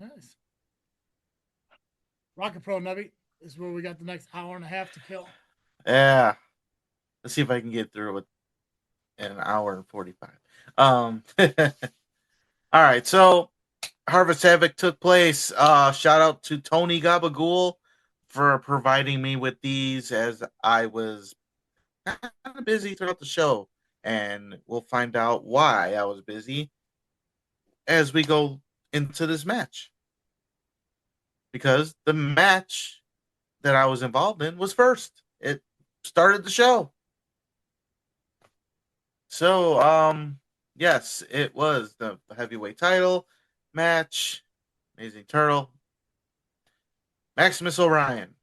Nice. ARWPRO, Nubby. This is where we got the next hour and a half to kill. Yeah. Let's see if I can get through it in an hour and 45. All right, so Harvest Havoc took place. Shout out to Tony Gabagool for providing me with these as I was kind of busy throughout the show, and we'll find out why I was busy as we go into this match. Because the match that I was involved in was first. It started the show. So, yes, it was the heavyweight title match. Amazing Turtle. Maximus Orion.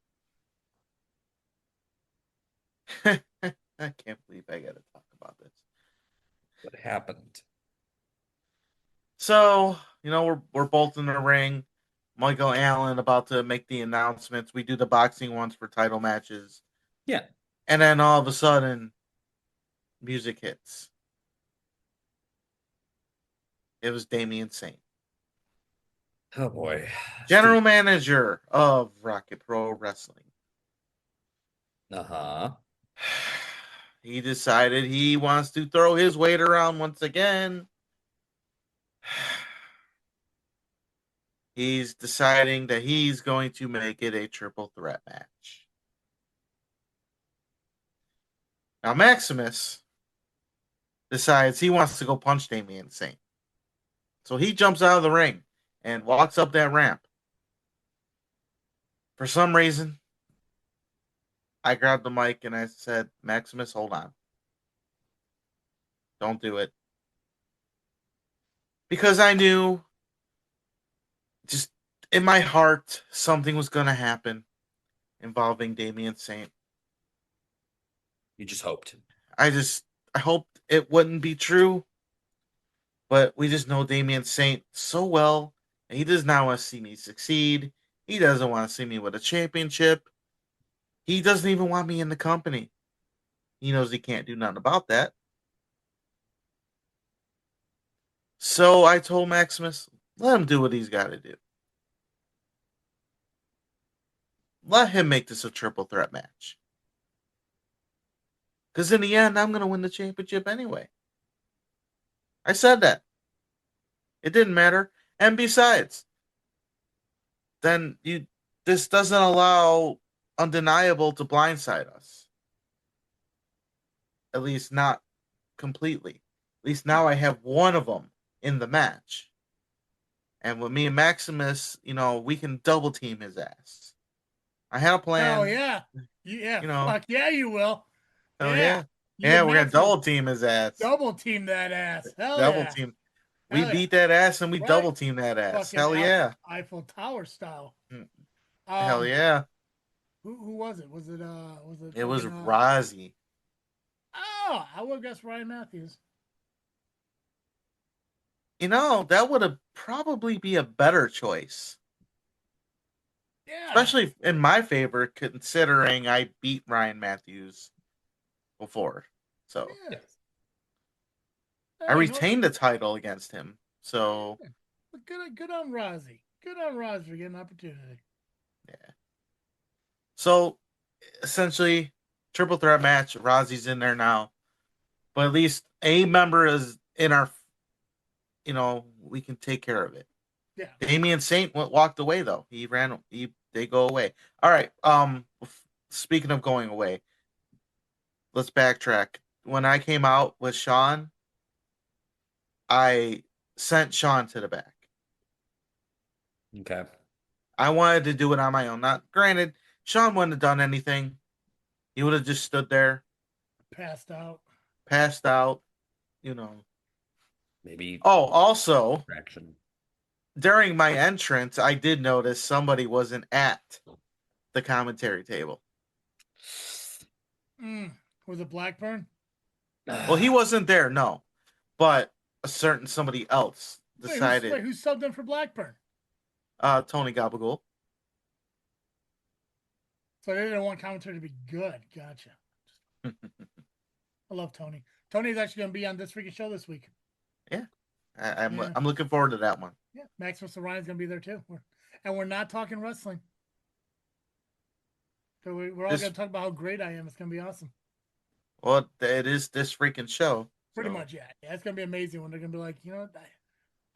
I can't believe I got to talk about this. What happened? So, we're both in the ring. Michael Allen about to make the announcements. We do the boxing ones for title matches. Yeah. And then all of a sudden, music hits. It was Damian Saint, Oh boy. general manager of Rocket Pro Wrestling. Uh-huh. He decided he wants to throw his weight around once again. He's deciding that he's going to make it a triple threat match. Now, Maximus decides he wants to go punch Damian Saint. So he jumps out of the ring and walks up that ramp. For some reason, I grabbed the mic and I said, Maximus, hold on. Don't do it. Because I knew just in my heart something was going to happen involving Damian Saint. You just hoped. I hoped it wouldn't be true. But we just know Damian Saint so well. And he does not want to see me succeed. He doesn't want to see me with a championship. He doesn't even want me in the company. He knows he can't do nothing about that. So I told Maximus, let him do what he's got to do. Let him make this a triple threat match. Because in the end, I'm going to win the championship anyway. I said that. It didn't matter. And besides, then this doesn't allow Undeniable to blindside us. At least not completely. At least now I have one of them in the match. And with me and Maximus, we can double team his ass. I had a plan. Oh, yeah. Fuck yeah, you will. Oh, yeah. You Yeah, and we're going to Max double team his ass. Double team that ass. Hell Double yeah. team. Hell We beat that ass and we Right. double team that ass. Fucking Hell yeah. Eiffel Tower style. Hell yeah. Who was it? Was it It was Rozzy. Oh, I would guess Ryan Matthews. That would have probably be a better choice. Yeah. Especially in my favor, considering I beat Ryan Matthews before. So Yeah. I retained the title against him. So good on Rozzy. Good on Rozzy for getting an opportunity. Yeah. So essentially, triple threat match. Rozzy's in there now, but at least a member is in our. We can take care of it. Yeah. Damian Saint walked away though. They go away. All right. Speaking of going away, let's backtrack. When I came out with Sean, I sent Sean to the back. Okay. I wanted to do it on my own. Not granted, Sean wouldn't have done anything. He would have just stood there. Passed out. Maybe. Oh, also, Traction. during my entrance, I did notice somebody wasn't at the commentary table. Was it Blackburn? Well, he wasn't there, no. But somebody else decided. Wait, who subbed in for Blackburn? Tony Gabagool. So they didn't want commentary to be good. Gotcha. I love Tony. Tony's actually going to be on this freaking show this week. Yeah. I'm looking forward to that one. Yeah, Maximus and Ryan's going to be there too. We're not talking wrestling. So we're all going to talk about how great I am. It's going to be awesome. Well, it is this freaking show. Pretty much, yeah. It's going to be amazing when they're going to be like,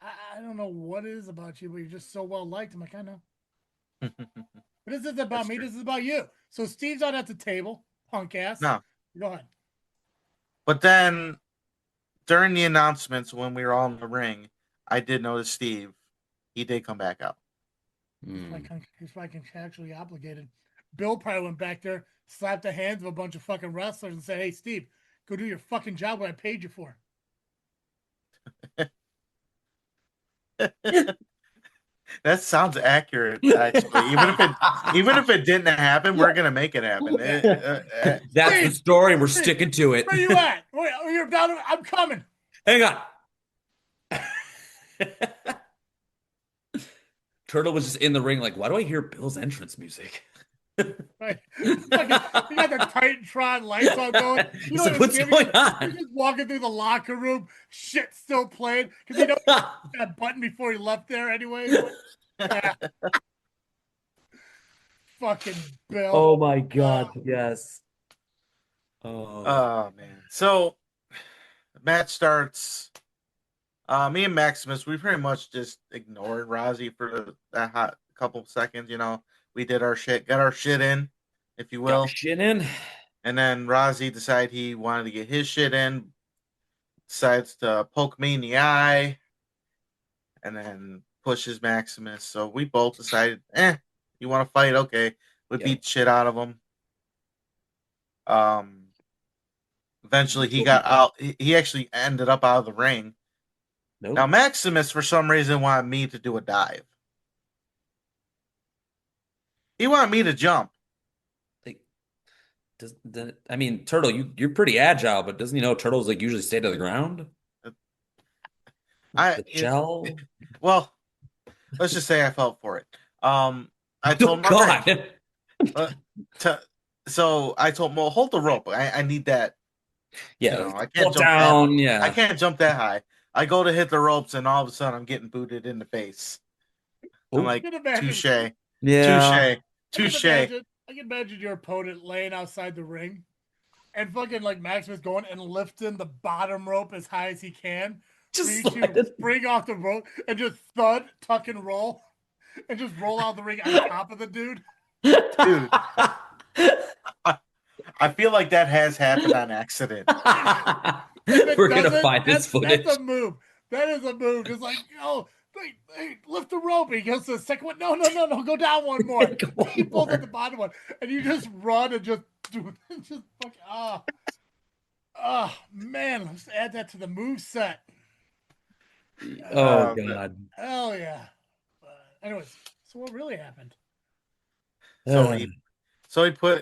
I don't know what it is about you, but you're just so well liked. I'm like, I know. But this isn't about me. This is about you. So Steve's out at the table, punk ass. No. Go ahead. But then during the announcements, when we were all in the ring, I did notice Steve. He did come back out. He's fucking contractually obligated. Bill probably went back there, slapped the hands of a bunch of fucking wrestlers and said, hey, Steve, go do your fucking job what I paid you for. That sounds accurate, actually. Even if it didn't happen, we're gonna make it happen. That's the story. We're sticking to it. Where you at? You're down. I'm coming. Hang on. Turtle was just in the ring, like, why do I hear Bill's entrance music? Right? Fucking, you got the Titantron lights on going. You know It's like, what's going on? He's just walking through the locker room, shit still playing because he knows that button before he left there anyways. Fucking Bill. Oh my God, yes. Oh man. So match starts. Me and Maximus, we pretty much just ignored Rozzy for that hot couple seconds. We did our shit, got our shit in, if you will. Shit in. And then Rozzy decided he wanted to get his shit in, decides to poke me in the eye, and then pushes Maximus. So we both decided, you want to fight? Okay. We beat the shit out of him. Eventually he got out. He actually ended up out of the ring. Nope. Now Maximus, for some reason, wanted me to do a dive. He wanted me to jump. I mean, Turtle, you're pretty agile, but doesn't he know turtles like usually stay to the ground? Shell? Well, let's just say I felt for it. I told him, God. So I told him, well, hold the rope. I need that. Yeah, I can't jump down. I can't jump that high. I go to hit the ropes, and all of a sudden, I'm getting booted in the face. I'm like, touche. Yeah. Touche. I can imagine your opponent laying outside the ring and fucking like Maximus going and lifting the bottom rope as high as he can. Just bring off the rope and just thud, tuck and roll, and just roll out the ring on top of the dude. Dude. I feel like that has happened on accident. We're going to find this footage. That's a move. That is a move. It's like, hey, lift the rope. He goes to the second one. No. Go down one more. He pulls at the bottom one. And you just run and just do it. Just fucking, man. Let's add that to the move set. Oh, God. Hell yeah. Anyways, so what really happened? So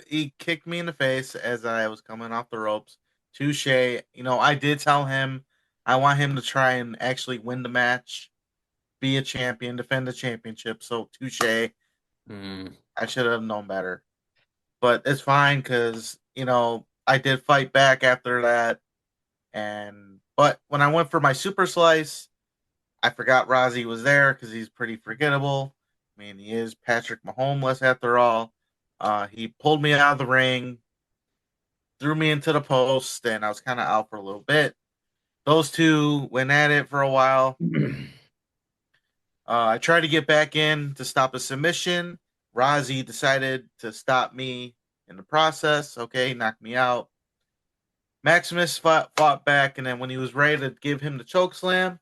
he kicked me in the face as I was coming off the ropes. Touche. I did tell him I want him to try and actually win the match, be a champion, defend the championship. So touche. I should have known better. But it's fine because, I did fight back after that. But when I went for my super slice, I forgot Rozzy was there because he's pretty forgettable. I mean, he is Patrick Mahomes after all. He pulled me out of the ring, threw me into the post, and I was kind of out for a little bit. Those two went at it for a while. I tried to get back in to stop a submission. Rozzy decided to stop me in the process. Okay, knocked me out. Maximus fought back, and then when he was ready to give him the choke slam,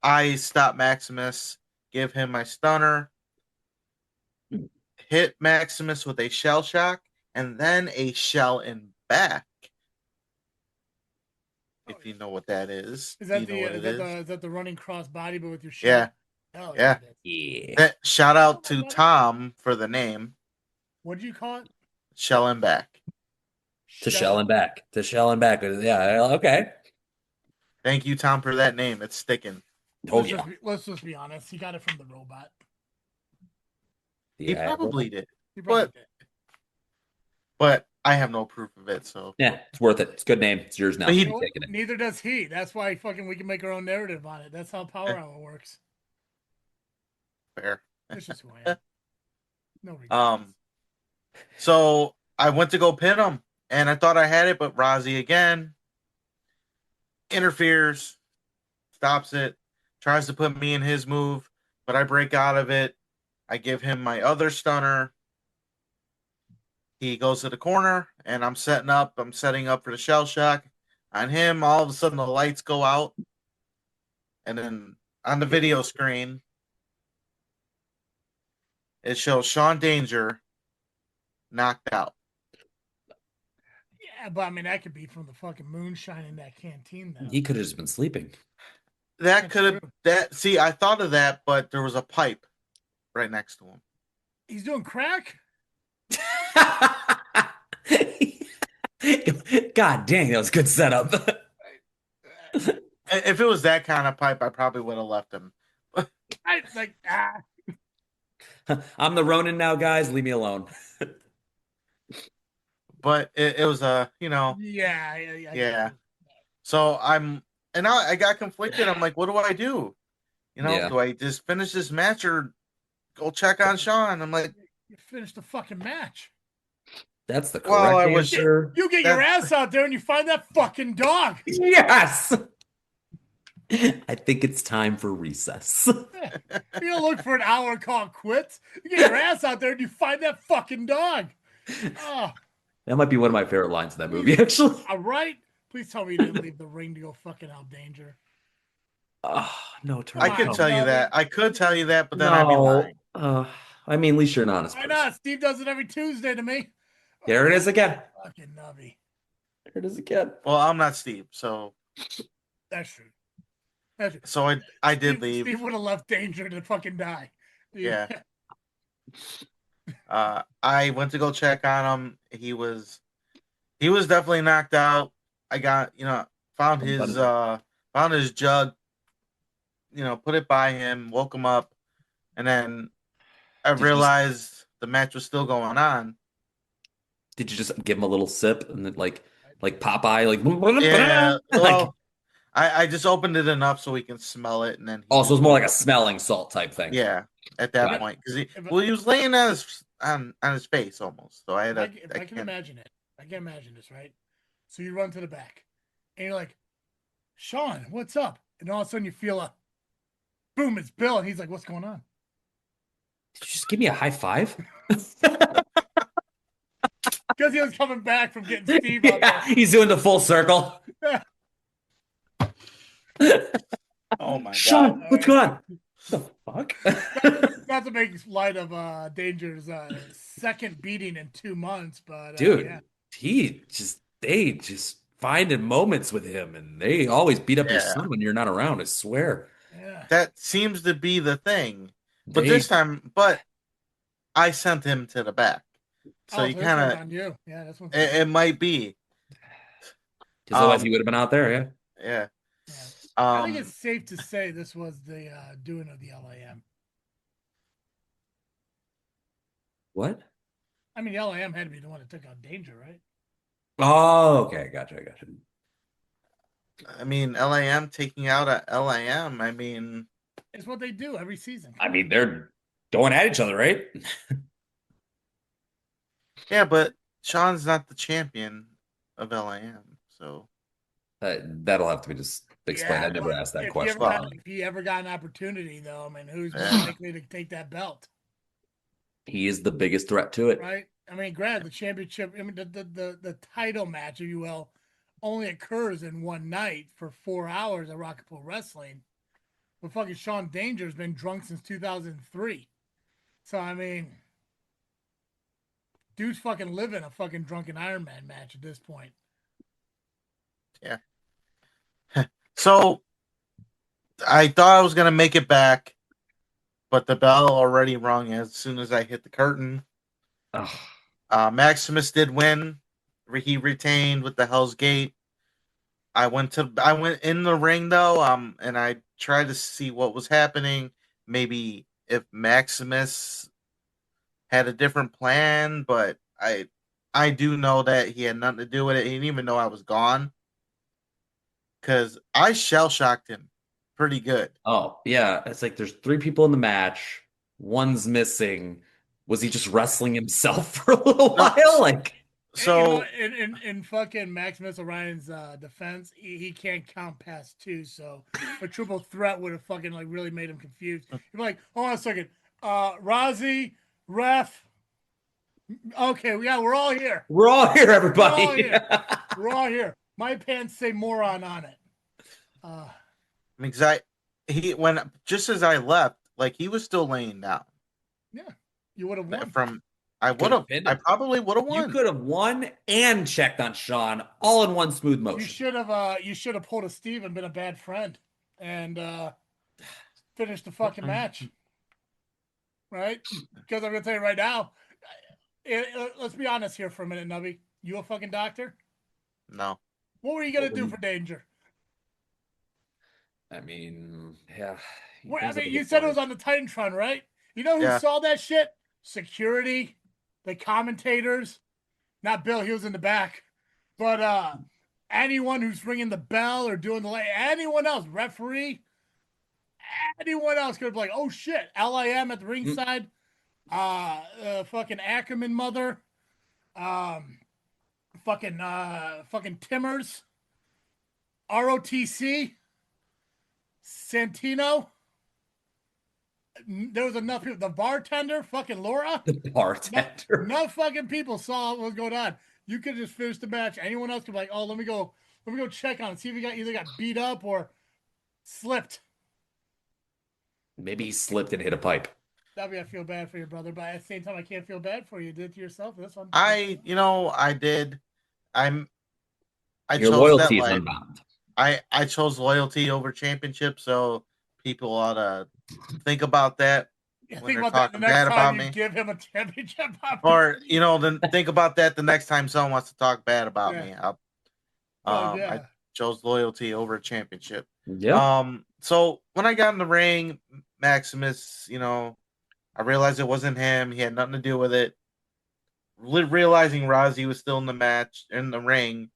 I stopped Maximus, give him my stunner, hit Maximus with a shell shock, and then a shell and back. If you know what that is. Is that the running cross body but with your shell? Yeah. Oh, yeah. Shout out to Tom for the name. What did you call it? Shell and back. To shell and back. Yeah, okay. Thank you, Tom, for that name. It's sticking. Let's just be honest. He got it from the robot. He probably did. But I have no proof of it, so yeah, it's worth it. It's a good name. It's yours now. Neither does he. That's why we can make our own narrative on it. That's how Power Hour works. Fair. This is who I am. No regrets. So I went to go pin him, and I thought I had it, but Rozzy again interferes, stops it, tries to put me in his move, but I break out of it. I give him my other stunner. He goes to the corner, and I'm setting up for the shell shock on him. All of a sudden, the lights go out, and then on the video screen, it shows Sean Danger knocked out. Yeah, but I mean, that could be from the fucking moonshine in that canteen, though. He could have just been sleeping. I thought of that, but there was a pipe right next to him. He's doing crack? God dang, that was a good setup. If it was that kind of pipe, I probably would have left him. I'm the Ronin now, guys. Leave me alone. but it was Yeah. So I got conflicted. I'm like, what do I do? Yeah. Do I just finish this match or go check on Sean? I'm like, You finished the fucking match. That's the correct Well, I was- answer. You get your ass out there and you find that fucking dog. Yes. I think it's time for recess. You don't look for an hour and call it quits. You get your ass out there and you find that fucking dog. Oh, That might be one of my favorite lines in that movie, actually. all right. Please tell me you didn't leave the ring to go fucking out danger. Oh, no, I could on, tell you Nubby. that. I could tell you that, but then I'd be lying. I mean, at least you're an honest Why person. not? Steve does it every Tuesday to me. There it is again. Fucking Nubby. There it is again. Well, I'm not Steve, so That's true. That's true. so I did Steve, leave. Steve would have left danger to fucking die. Yeah. I went to go check on him. He was definitely knocked out. I got found his jug, put it by him, woke him up, and then I Did you realized the match was still going on. Did you just give him a little sip and then like Popeye, like Yeah, like, well, I just opened it enough so he can smell it, and then also it's more like a smelling salt type thing. yeah. At that Got it. point, because he was laying on his face almost, so I had if I can imagine it, I can imagine this, right? So you run to the back, and you're like, "Sean, what's up?" And all of a sudden you feel a boom. It's Bill, and he's like, "What's going on?" Did you just give me a high five? Because he was coming back from getting Steve out Yeah, he's doing the full circle. there. Oh my Sean, god! what's going on? The fuck? Not to make light of Danger's second beating in 2 months, but Dude, yeah. they just finding moments with him, and they always beat up your Yeah. son when you're not around. I swear. Yeah. That seems to be the thing, but They- this time, I sent him to the back, so you this one's kind of on you. Yeah, this one's it might be. Because otherwise he would have been out there, yeah. Yeah. yeah. I think Um. it's safe to say this was the doing of the LAM. What? I mean, the LAM had to be the one that took out Danger, right? Oh, okay, gotcha. I mean, LAM taking out a LAM. I mean, It's what they do every season. I mean, they're going at each other, right? yeah, but Sean's not the champion of LAM, so That'll have to be just explained. I never but asked that if question. If he ever got an opportunity, though, I mean, who's more Yeah. likely to take that belt? He is the biggest threat to it. Right? I mean, granted, the championship, I mean, the title match, if you will, only occurs in one night for 4 hours at Rocket Pool Wrestling. But fucking Sean Danger's been drunk since 2003. So, I mean, dude's fucking living a fucking drunken Iron Man match at this point. yeah. So I thought I was gonna make it back, but the bell already rung as soon as I hit the curtain. Ugh. Maximus did win. He retained with the Hell's Gate. I went in the ring though, and I tried to see what was happening. Maybe if Maximus had a different plan, but I do know that he had nothing to do with it. He didn't even know I was gone, because I shell shocked him pretty good. Oh, yeah. It's like there's 3 people in the match. One's missing. Was he just wrestling himself for a little while? Like, So in fucking Maximus Orion's defense, he can't count past 2. So a triple threat would have fucking like really made him confused. He'd be like, hold on a second, Rozzy, ref. Okay, we're all here. we're all here, everybody. We're all here. We're all here. My pants say moron on it. because when just as I left, like he was still laying down. Yeah, you would have won. I Could've probably would have You won. could have won and checked on Sean all in one smooth motion. You should have pulled a Steve and been a bad friend and finished the fucking match. Right? Because I'm gonna tell you right now, let's be honest here for a minute, Nubby. You a fucking doctor? No. What were you gonna do for Danger? I mean, yeah. You said it was on the Titantron, right? You know who saw that shit? Security, the commentators. Not Bill, he was in the back. But anyone who's ringing the bell or doing anyone else, referee, anyone else could be like, oh shit, LIM at the ringside, fucking Ackerman mother, fucking Timmers, ROTC, Santino. There was enough people. The bartender, fucking Laura. The bartender. No fucking people saw what was going on. You could just finish the match. Anyone else could be like, oh, let me go check on it, see if he either got beat up or slipped. Maybe he slipped and hit a pipe. That way I feel bad for your brother, but at the same time, I can't feel bad for you. You did it to yourself. This one. I did. I Your chose loyalty that is life. unbound. I chose loyalty over championship, so people ought to think about that when Think they're about that the talking next bad time about you me. give him a championship. Or then think about that the next time someone wants to talk bad about me. I chose loyalty over championship. Yeah. So when I got in the ring, Maximus, I realized it wasn't him. He had nothing to do with it. Realizing Rozzy was still in the ring,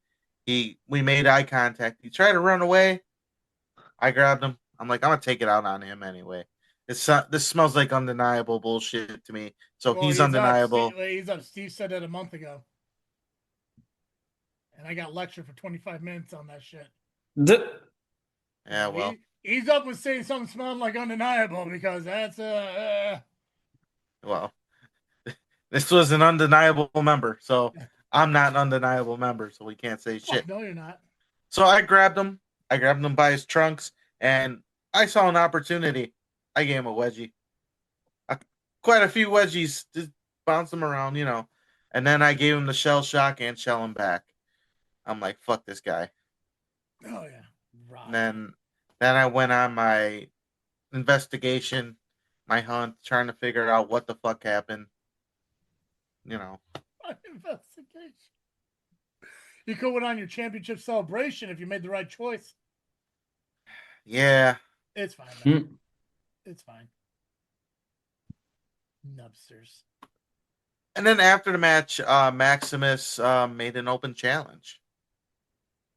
we made eye contact. He tried to run away. I grabbed him. I'm like, I'm gonna take it out on him anyway. This smells like undeniable bullshit to me. So he's undeniable. He's up. Steve said that a month ago, and I got lectured for 25 minutes on that shit. Yeah, well, he's up with saying something smelling like undeniable because that's well, this was an undeniable member, so I'm not an undeniable member, so we can't say shit. No, you're not. So I grabbed him. I grabbed him by his trunks, and I saw an opportunity. I gave him a wedgie. Quite a few wedgies, just bounce him around, And then I gave him the shell shock and shell him back. I'm like, fuck this guy. Oh yeah. Right. And then I went on my investigation, my hunt, trying to figure out what the fuck happened. My investigation. You could went on your championship celebration if you made the right choice. Yeah. It's fine. Man. It's fine. Nubsters. And then after the match, Maximus made an open challenge.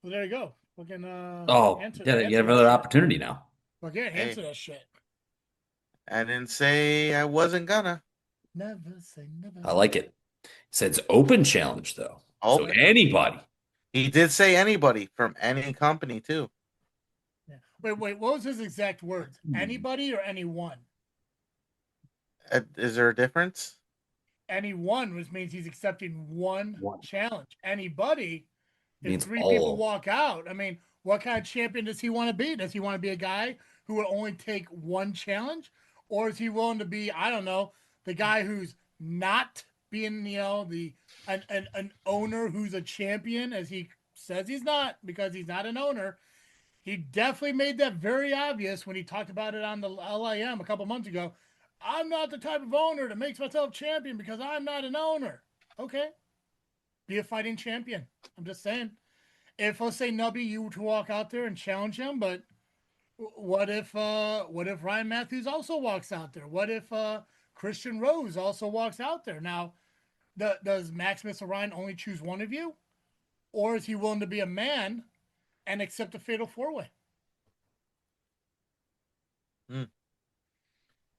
Well, there you go. Fucking you have another opportunity now. Well, yeah, answer that shit. I didn't say I wasn't gonna. Never say never. I like it. It says open challenge though. So anybody. He did say anybody from any company too. Yeah. Wait. What was his exact words? Anybody or anyone? Is there a difference? Anyone means he's accepting one challenge. Anybody, if three all. people walk out, I mean, what kind of champion does he want to be? Does he want to be a guy who will only take one challenge? Or is he willing to be, I don't know, the guy who's not being, an owner who's a champion, as he says he's not, because he's not an owner. He definitely made that very obvious when he talked about it on the LIM a couple months ago. I'm not the type of owner that makes myself champion because I'm not an owner. Okay. Be a fighting champion. I'm just saying. If, let's say, Nubby, you were to walk out there and challenge him, but what if Ryan Matthews also walks out there? What if Christian Rose also walks out there? Now, does Maximus or Ryan only choose one of you? Or is he willing to be a man and accept a fatal four-way?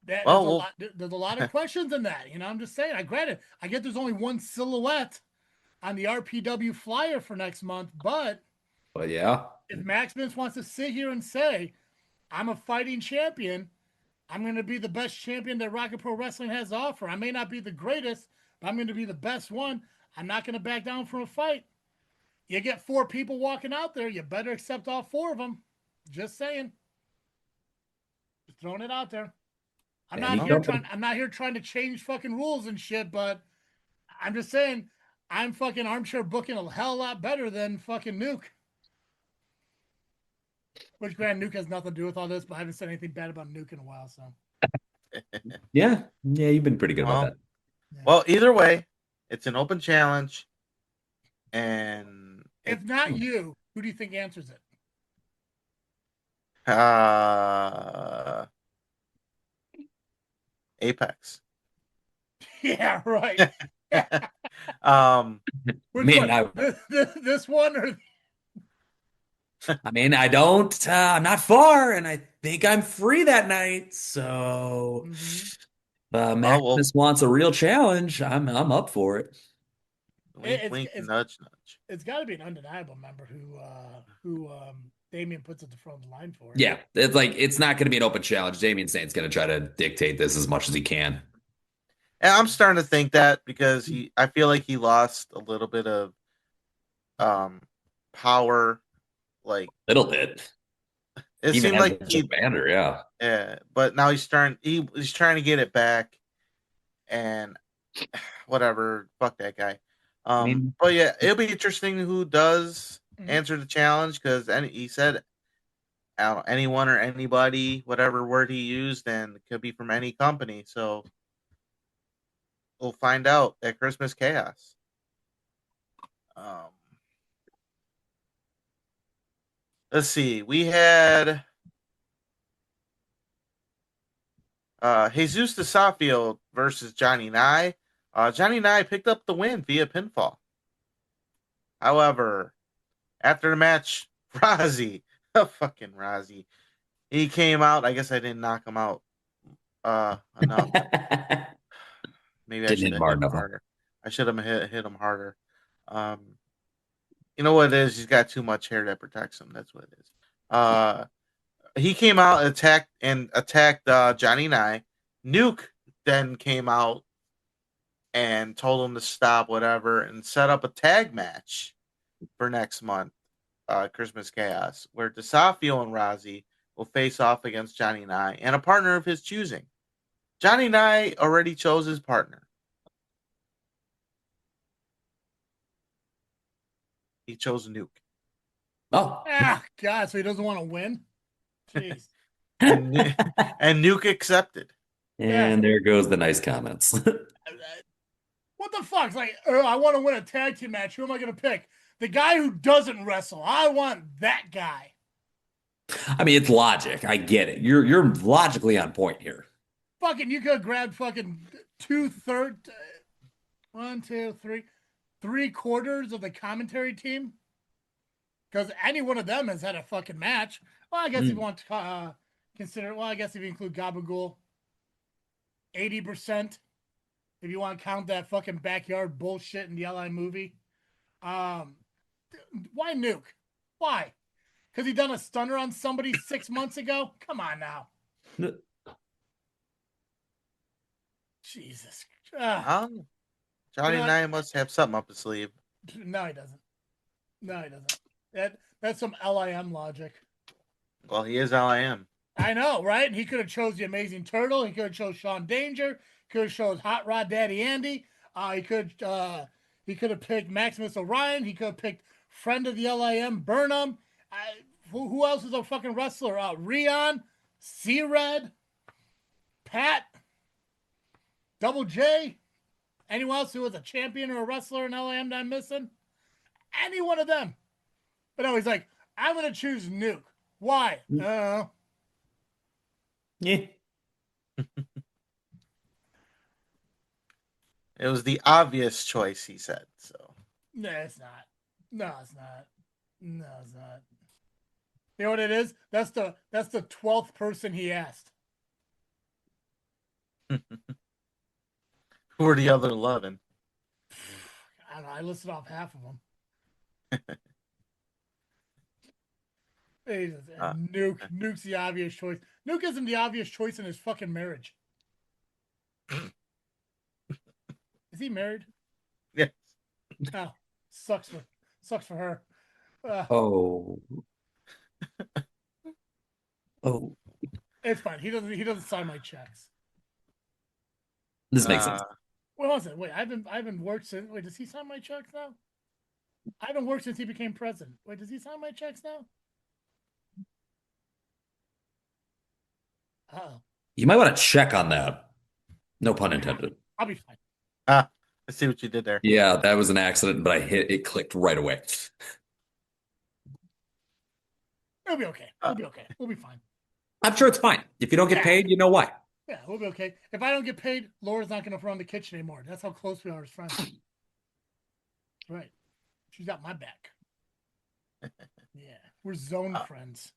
There's a lot of questions in that. I'm just saying. I get there's only one silhouette on the RPW flyer for next month, but yeah, if Maximus wants to sit here and say, I'm a fighting champion, I'm going to be the best champion that Rocket Pro Wrestling has to offer. I may not be the greatest, but I'm going to be the best one. I'm not going to back down from a fight. You get 4 people walking out there, you better accept all 4 of them. Just saying. Just throwing it out there. I'm not here trying to change fucking rules and shit, but I'm just saying I'm fucking armchair booking a hell lot better than fucking Nuke. Which, Grand Nuke has nothing to do with all this, but I haven't said anything bad about Nuke in a while, so. Yeah, you've been pretty good about that. Yeah. Well, either way, it's an open challenge, and if not you, who do you think answers it? Apex. Yeah, right. Which Man, one? This one or I mean, I'm not far, and I think I'm free that night. So, well, Maximus wants a real challenge. I'm up for it. wink, wink, nudge, nudge. It's got to be an undeniable member who Damien puts at the front of the line for. Yeah, it's not going to be an open challenge. Damien Saint's going to try to dictate this as much as he can. And I'm starting to think that because I feel like he lost a little bit of power, like little bit. It seemed like he banner, yeah. But now he's trying to get it back, and whatever, fuck that guy. But yeah, it'll be interesting who does answer the challenge because he said, I don't know, anyone or anybody, whatever word he used, and it could be from any company. So we'll find out at Christmas Chaos. Let's see. We had Jesus DeSafio versus Johnny Nye. Johnny Nye picked up the win via pinfall. However, after the match, Rozzy, fucking Rozzy, he came out. I guess I didn't knock him out enough. Maybe I should have hit him harder. I should have hit him harder. You know what it is? He's got too much hair that protects him. That's what it is. He came out and attacked Johnny Nye. Nuke then came out and told him to stop whatever and set up a tag match for next month, Christmas Chaos, where DeSafio and Rozzy will face off against Johnny Nye and a partner of his choosing. Johnny Nye already chose his partner. He chose Nuke. Oh. God, so he doesn't want to win? Jeez. and Nuke accepted. And there goes the nice comments. What the fuck? It's like, I want to win a tag team match. Who am I going to pick? The guy who doesn't wrestle. I want that guy. I mean, it's logic. I get it. You're logically on point here. Fucking, you could grab fucking 3/4 of the commentary team. Because any one of them has had a fucking match. Well, I guess if you want to consider, I guess if you include Gabagool, 80%. If you want to count that fucking backyard bullshit in the LI movie. Why Nuke? Why? Because he done a stunner on somebody 6 months ago? Come on now. Jesus. Johnny Nye must have something up his sleeve. No, he doesn't. No, he doesn't. That's some LIM logic. Well, he is LIM. I know, right? He could have chose the Amazing Turtle. He could have chose Sean Danger. Could have chose Hot Rod Daddy Andy. He could have picked Maximus Orion. He could have picked friend of the LIM Burnham. Who else is a fucking wrestler? Rion, C-Red, Pat, Double J. Anyone else who was a champion or a wrestler in LIM that I'm missing? Any one of them. But no, he's like, I'm going to choose Nuke. Why? Yeah. It was the obvious choice, he said. So. No, it's not. No, it's not. No, it's not. You know what it is? That's the 12th person he asked. Who are the other 11? I don't know. I listed off half of them. Nuke's the obvious choice. Nuke isn't the obvious choice in his fucking marriage. Is he married? Yes. Oh, sucks for her. Oh. It's fine. He doesn't sign my checks. This makes sense. What was it? Wait, I haven't worked since. Wait, does he sign my checks now? I haven't worked since he became president. Wait, does he sign my checks now? Uh-oh. You might want to check on that. No pun intended. I'll be fine. I see what you did there. Yeah, that was an accident, but it clicked right away. It'll be okay. We'll be okay. We'll be fine. I'm sure it's fine. If you don't get paid, you know why. Yeah, we'll be okay. If I don't get paid, Laura's not going to run the kitchen anymore. That's how close we are as friends. Right. She's got my back. Yeah. We're zone friends.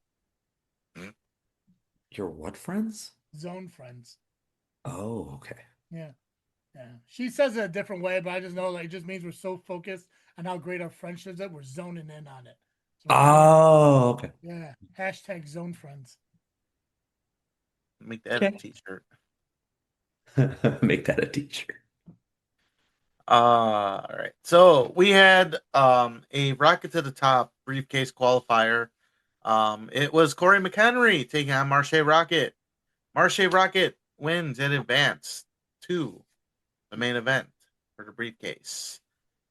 Your what friends? Zone friends. Oh, okay. Yeah. Yeah. She says it a different way, but I just know like it just means we're so focused on how great our friendship is that we're zoning in on it. So Oh, okay. yeah. Hashtag zone friends. Make that a t-shirt. Make that a t-shirt. All right. So we had a Rocket to the Top briefcase qualifier. It was Corey McHenry taking on Marche Rocket. Marche Rocket wins and advanced to the main event for the briefcase.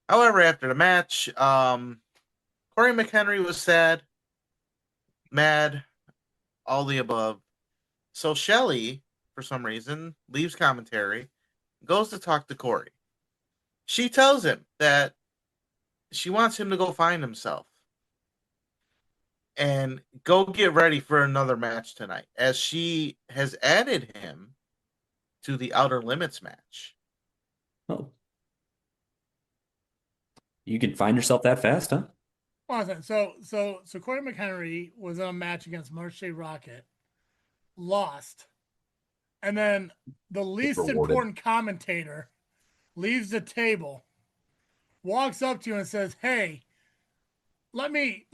However, after the match, Corey McHenry was sad, mad, all the above. So Shelly, for some reason, leaves commentary, goes to talk to Corey. She tells him that she wants him to go find himself and go get ready for another match tonight, as she has added him to the Outer Limits match. Oh. You can find yourself that fast, huh? Awesome. So Corey McHenry was in a match against Marche Rocket, lost, and then the least Rewarded. important commentator leaves the table, walks up to you and says, "Hey, let me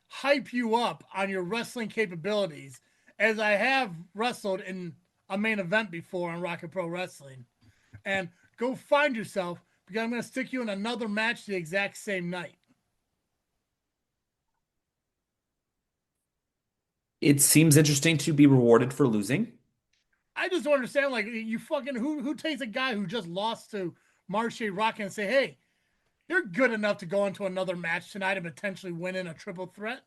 hype you up on your wrestling capabilities, as I have wrestled in a main event before on Rocket Pro Wrestling, and go find yourself because I'm going to stick you in another match the exact same night." It seems interesting to be rewarded for losing. I just don't understand. Like, you fucking who takes a guy who just lost to Marche Rocket and say, "Hey, you're good enough to go into another match tonight and potentially win in a triple threat"?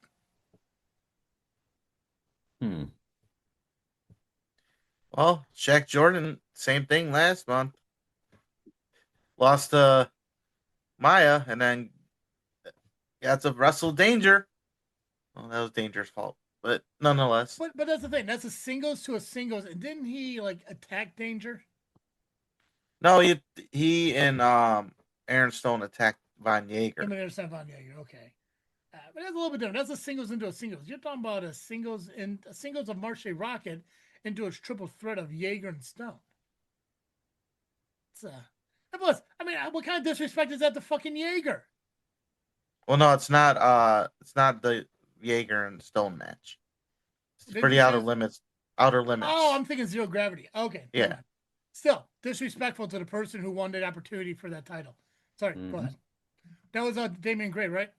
Well, Shaq Jordan, same thing last month. Lost to Maya and then got to wrestle Danger. Well, that was Danger's fault, but nonetheless. But that's the thing. That's a singles to a singles. And didn't he like attack Danger? No, he and Aaron Stone attacked Von Jaeger. I mean, there's not Von Jaeger. Okay. But that's a little bit different. That's a singles into a singles. You're talking about a singles of Marche Rocket into a triple threat of Jaeger and Stone. It's plus, I mean, what kind of disrespect is that to fucking Jaeger? Well, no, it's not. It's not the Jaeger and Stone match. It's for the Outer Limits. Outer Limits. Oh, I'm thinking Zero Gravity. Okay. Yeah. Still disrespectful to the person who won the opportunity for that title. Sorry. Go ahead. That was Damian Gray, right?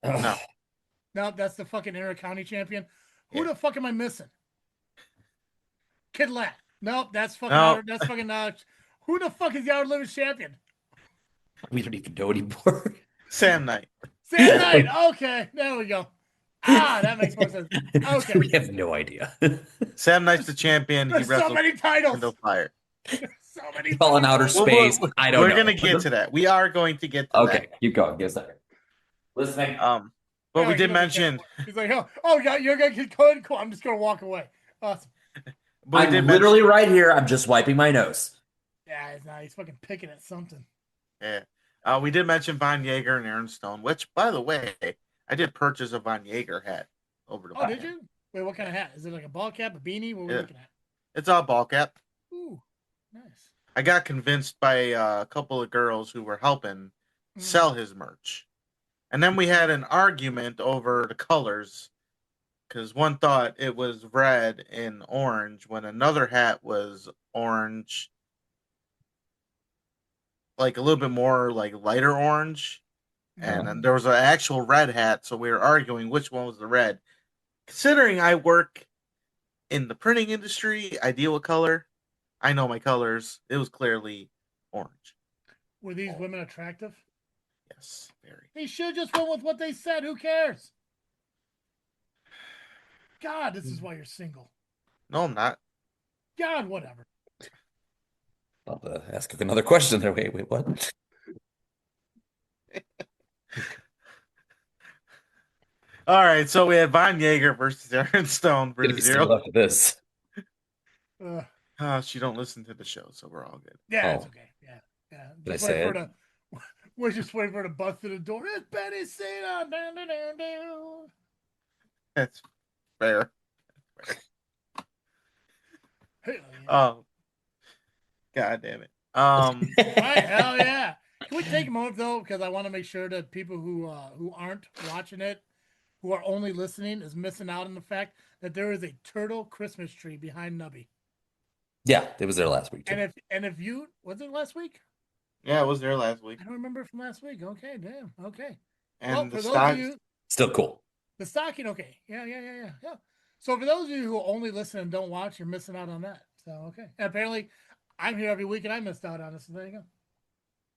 No. No, that's the fucking Inter County champion. Who the fuck am I missing? Kid Lat. Nope, that's fucking. That's fucking. Who the fuck is the Outer Limits champion? We don't even know anymore. Sam Knight. Sam Knight. Okay, there we go. That makes more sense. Okay. We have no idea. Sam Knight's the champion. There's so many titles. Fire. So many. All in outer space. I don't know. We're gonna get to that. We are going to get to that. Okay, keep going. Give us a second. Listening. But we did mention. He's like, oh, yeah, you're gonna get good. Cool. I'm just gonna walk away. Awesome. But I'm literally right here. I'm just wiping my nose. Yeah, he's not. He's fucking picking at something. Yeah. We did mention Von Jaeger and Aaron Stone, which, by the way, I did purchase a Von Jaeger hat over the Oh, did you? Wait, what kind of hat? Is it like a ball cap, a beanie? What were we looking at? It's all ball cap. Ooh, nice. I got convinced by a couple of girls who were helping sell his merch. And then we had an argument over the colors, because one thought it was red and orange when another hat was orange, like a little bit more like lighter orange. And then there was an actual red hat, so we were arguing which one was the red. Considering I work in the printing industry, I deal with color. I know my colors. It was clearly orange. Were these women attractive? Yes, very. They should just went with what they said. Who cares? God, this is why you're single. No, I'm not. God, whatever. I'll ask another question there. Wait, what? All right, so we had Von Jaeger versus Aaron Stone for zero. After this. She don't listen to the show, so we're all good. Yeah, it's okay. Yeah. Did I say it? We're just waiting for her to bust through the door. It's Betty Cena. Down, down, down, down. That's fair. Hell yeah. Oh, God damn it. Right, hell yeah. Can we take a moment though, because I want to make sure that people who aren't watching it, who are only listening, is missing out on the fact that there is a turtle Christmas tree behind Nubby. Yeah, it was there last week too. And if you was it last week? Yeah, it was there last week. I don't remember from last week. Okay, damn. Okay. And Well, the for those stock, of you, Still cool. the stocking, okay. Yeah. So for those of you who only listen and don't watch, you're missing out on that. So okay. And apparently I'm here every week and I missed out on it. So there you go.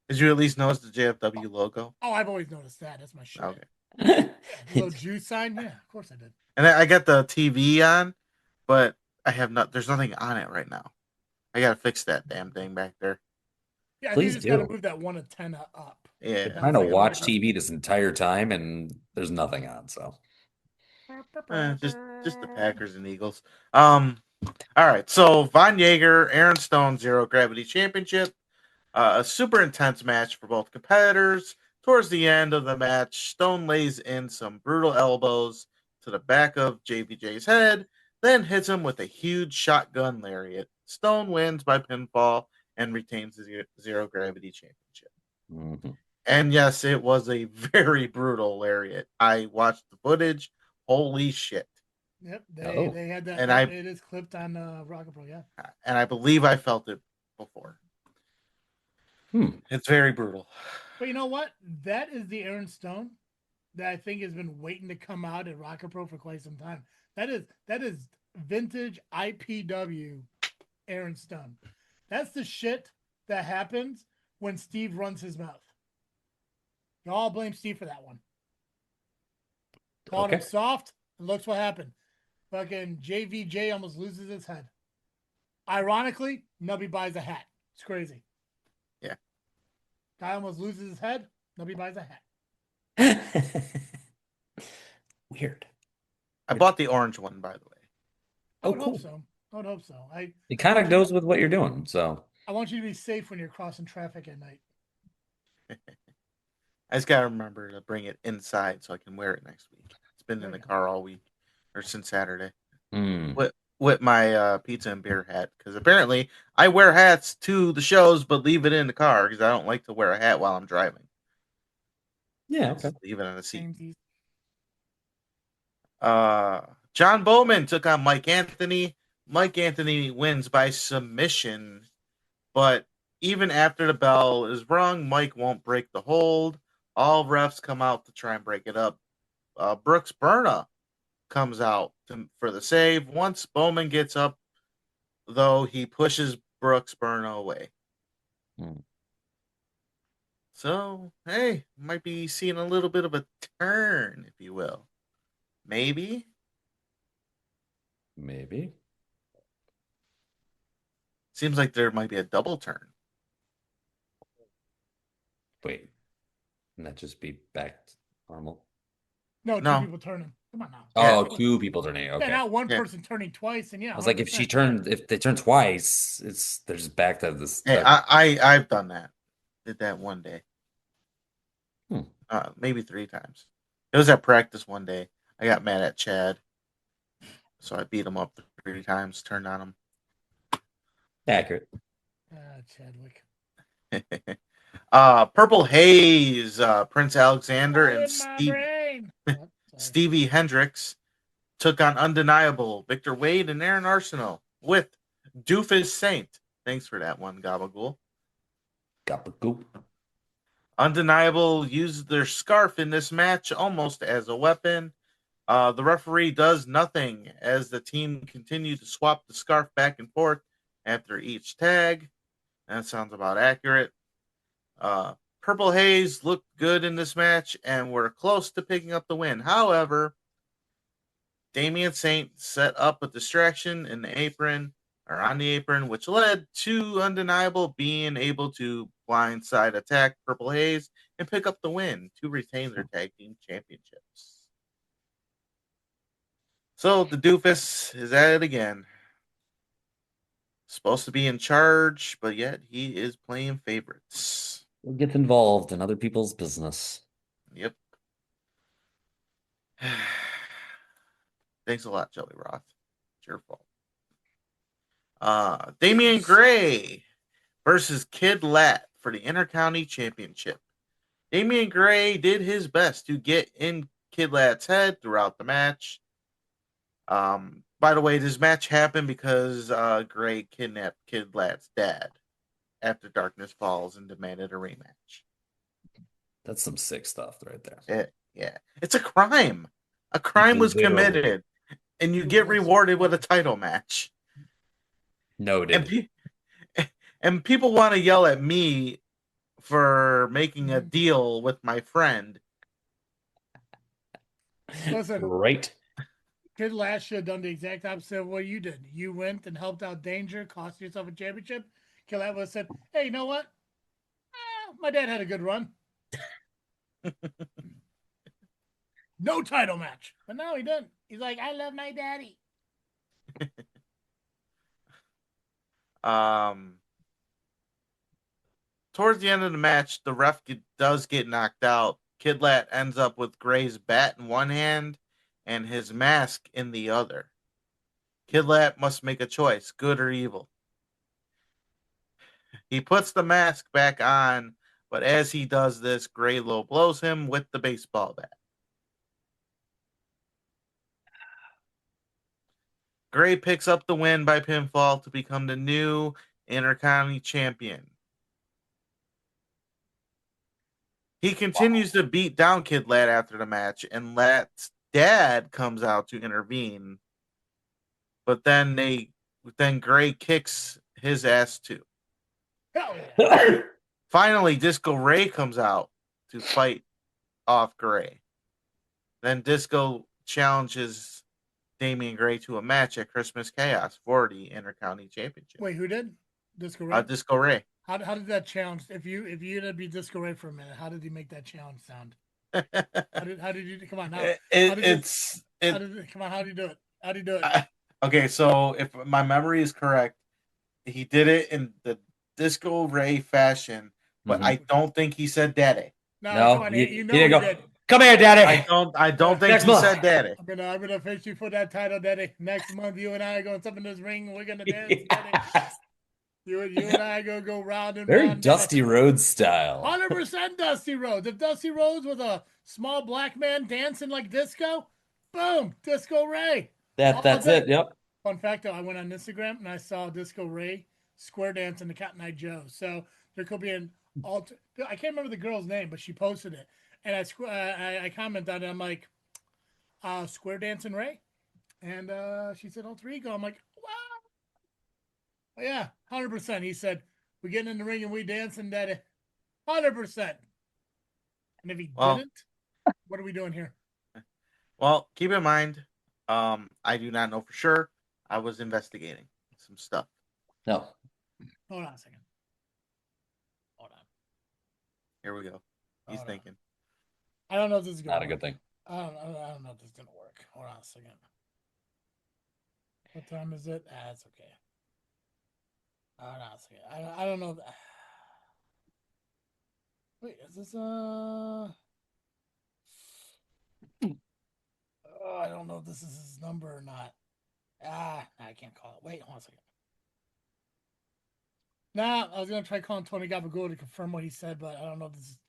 did you at least notice the JFW logo? Oh, I've always noticed that. That's my shit. Okay. Yeah, the little Jew sign. Yeah, of course I did. And I got the TV on, but I have not. There's nothing on it right now. I gotta fix that damn thing back there. Yeah, I Please think you just got do. to move that 1 antenna up. Yeah. Been trying to watch TV this entire time, and there's nothing on. So Just the Packers and Eagles. All right. So Von Jaeger, Aaron Stone, Zero Gravity Championship. A super intense match for both competitors. Towards the end of the match, Stone lays in some brutal elbows to the back of JVJ's head, then hits him with a huge shotgun lariat. Stone wins by pinfall and retains the Zero Gravity Championship. mhm. And yes, it was a very brutal lariat. I watched the footage. Holy shit. Yep, Oh. they had that. And it is clipped on ARWPRO, yeah. And I believe I felt it before. It's very brutal. But you know what? That is the Aaron Stone that I think has been waiting to come out at ARWPRO for quite some time. That is vintage IPW Aaron Stone. That's the shit that happens when Steve runs his mouth. You all blame Steve for that one. Called him Okay. soft, and looks what happened. Fucking JVJ almost loses his head. Ironically, Nubby buys a hat. It's crazy. Yeah. Guy almost loses his head. Nubby buys a hat. Weird. I bought the orange one, by the way. I would cool. hope so. I would hope so. It kind of goes with what you're doing. So I want you to be safe when you're crossing traffic at night. I just gotta remember to bring it inside so I can wear it next week. It's been in the car all week, or since Saturday. With my pizza and beer hat, because apparently I wear hats to the shows, but leave it in the car because I don't like to wear a hat while I'm driving. yeah, okay. Just leave it on the seat. Same. John Bowman took on Mike Anthony. Mike Anthony wins by submission, but even after the bell is rung, Mike won't break the hold. All refs come out to try and break it up. Brooks Berna comes out for the save. Once Bowman gets up, though, he pushes Brooks Berna away. So, hey, might be seeing a little bit of a turn, if you will. Maybe. Seems like there might be a double turn. Wait. Can that just be back to normal? No, No. two people turning. Come on now. Oh, two people turning. Okay. Yeah, not one person turning twice. And yeah, I was like, if 100%. they turn twice, they're just back to this. Hey, I've done that. Did that one day. Maybe 3 times. It was at practice one day. I got mad at Chad, so I beat him up 3 times. Turned on him. Accurate. Chadwick. Purple Haze, Prince Alexander, Oh, and in my brain. Oh, sorry. Stevie Hendricks took on Undeniable, Victor Wade, and Aaron Arsenal with Doofus Saint. Thanks for that one, Gabagool. Gabagool. Undeniable used their scarf in this match almost as a weapon. The referee does nothing as the team continued to swap the scarf back and forth after each tag. That sounds about accurate. Purple Haze looked good in this match and were close to picking up the win. However, Damian Saint set up a distraction in the apron or on the apron, which led to Undeniable being able to blindside attack Purple Haze and pick up the win to retain their tag team championships. So the doofus is at it again. Supposed to be in charge, but yet he is playing favorites. gets involved in other people's business. Yep. Thanks a lot, Joey Roth. It's your fault. Damian Gray versus Kid Lat for the Intercounty Championship. Damian Gray did his best to get in Kid Lat's head throughout the match. By the way, this match happened because Gray kidnapped Kid Lat's dad after Darkness Falls and demanded a rematch. That's some sick stuff right there. Yeah. It's a crime. A crime was committed, and you get rewarded with a title match. Noted. And people want to yell at me for making a deal with my friend. Listen, right. Kid Lat should have done the exact opposite of what you did. You went and helped out Danger, cost yourself a championship. Kid Lat would have said, hey, you know what? My dad had a good run. No title match. But no, he didn't. He's like, I love my daddy. Towards the end of the match, the ref does get knocked out. Kid Lat ends up with Gray's bat in one hand and his mask in the other. Kid Lat must make a choice, good or evil. He puts the mask back on, but as he does this, Gray low blows him with the baseball bat. Gray picks up the win by pinfall to become the new Intercounty champion. He continues to beat down Kid Lat after the match, and Lat's dad comes out to intervene. But then Gray kicks his ass too. Hell yeah. Finally, Disco Ray comes out to fight off Gray. Then Disco challenges Damian Gray to a match at Christmas Chaos for the Intercounty Championship. Wait, who did? Disco Ray? Disco Ray. How did that challenge? If you had to be Disco Ray for a minute, how did he make that challenge sound? How did you come on now? How did you do it? How did you do it? Okay, so if my memory is correct, he did it in the Disco Ray fashion, but I don't think he said daddy. No, come on, you know he did. Come here, daddy. I don't think he said daddy. I'm gonna face you for that title, daddy. Next month, you and I are going to in this ring. We're gonna dance, daddy. You and I gonna go round and Very round. Dusty Rhodes style. 100% Dusty Rhodes. If Dusty Rhodes was a small black man dancing like disco, boom, Disco Ray. That's it. Yep. Fun fact though, I went on Instagram and I saw Disco Ray square dancing to Cotton Eye Joe. So there could be an alter. I can't remember the girl's name, but she posted it, and I commented on it. I'm like, square dancing Ray, and she said alter ego. I'm like, wow, oh, yeah, 100%. He said we getting in the ring and we dancing that 100%. And if he didn't, what are we doing here? Well, keep in mind, I do not know for sure. I was investigating some stuff. No. Hold on a second. Hold on. Here we go. He's thinking. I don't know if this is not a good thing. I don't know if this is gonna work. Hold on a second. What time is it? It's okay. Hold on a second. I don't know. Wait, is this I don't know if this is his number or not. I can't call it. Wait, hold on a second. Nah, I was gonna try calling Tony Gabagool to confirm what he said, but I don't know if it's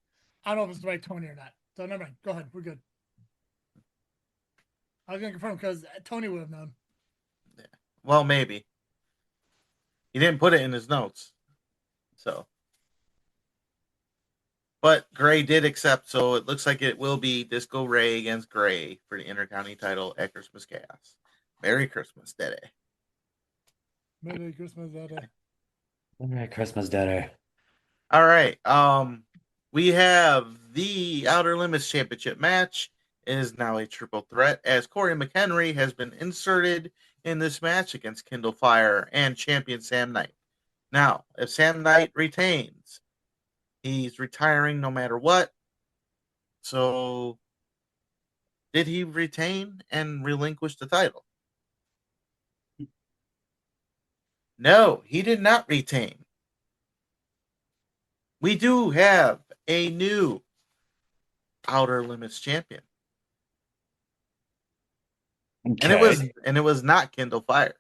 the right Tony or not. So never mind. Go ahead. We're good. I was gonna confirm because Tony would have known. Yeah. Well, maybe. He didn't put it in his notes. So. But Gray did accept, so it looks like it will be Disco Ray against Gray for the Intercounty title at Christmas Chaos. Merry Christmas, Daddy. Merry Christmas, Daddy. Merry Christmas, Daddy. All right. We have the Outer Limits Championship match. It is now a triple threat as Corey McHenry has been inserted in this match against Kindle Fire and champion Sam Knight. Now, if Sam Knight retains, he's retiring no matter what. So, did he retain and relinquish the title? No, he did not retain. we do have a new Outer Limits champion. Okay. And it was not Kindle Fire.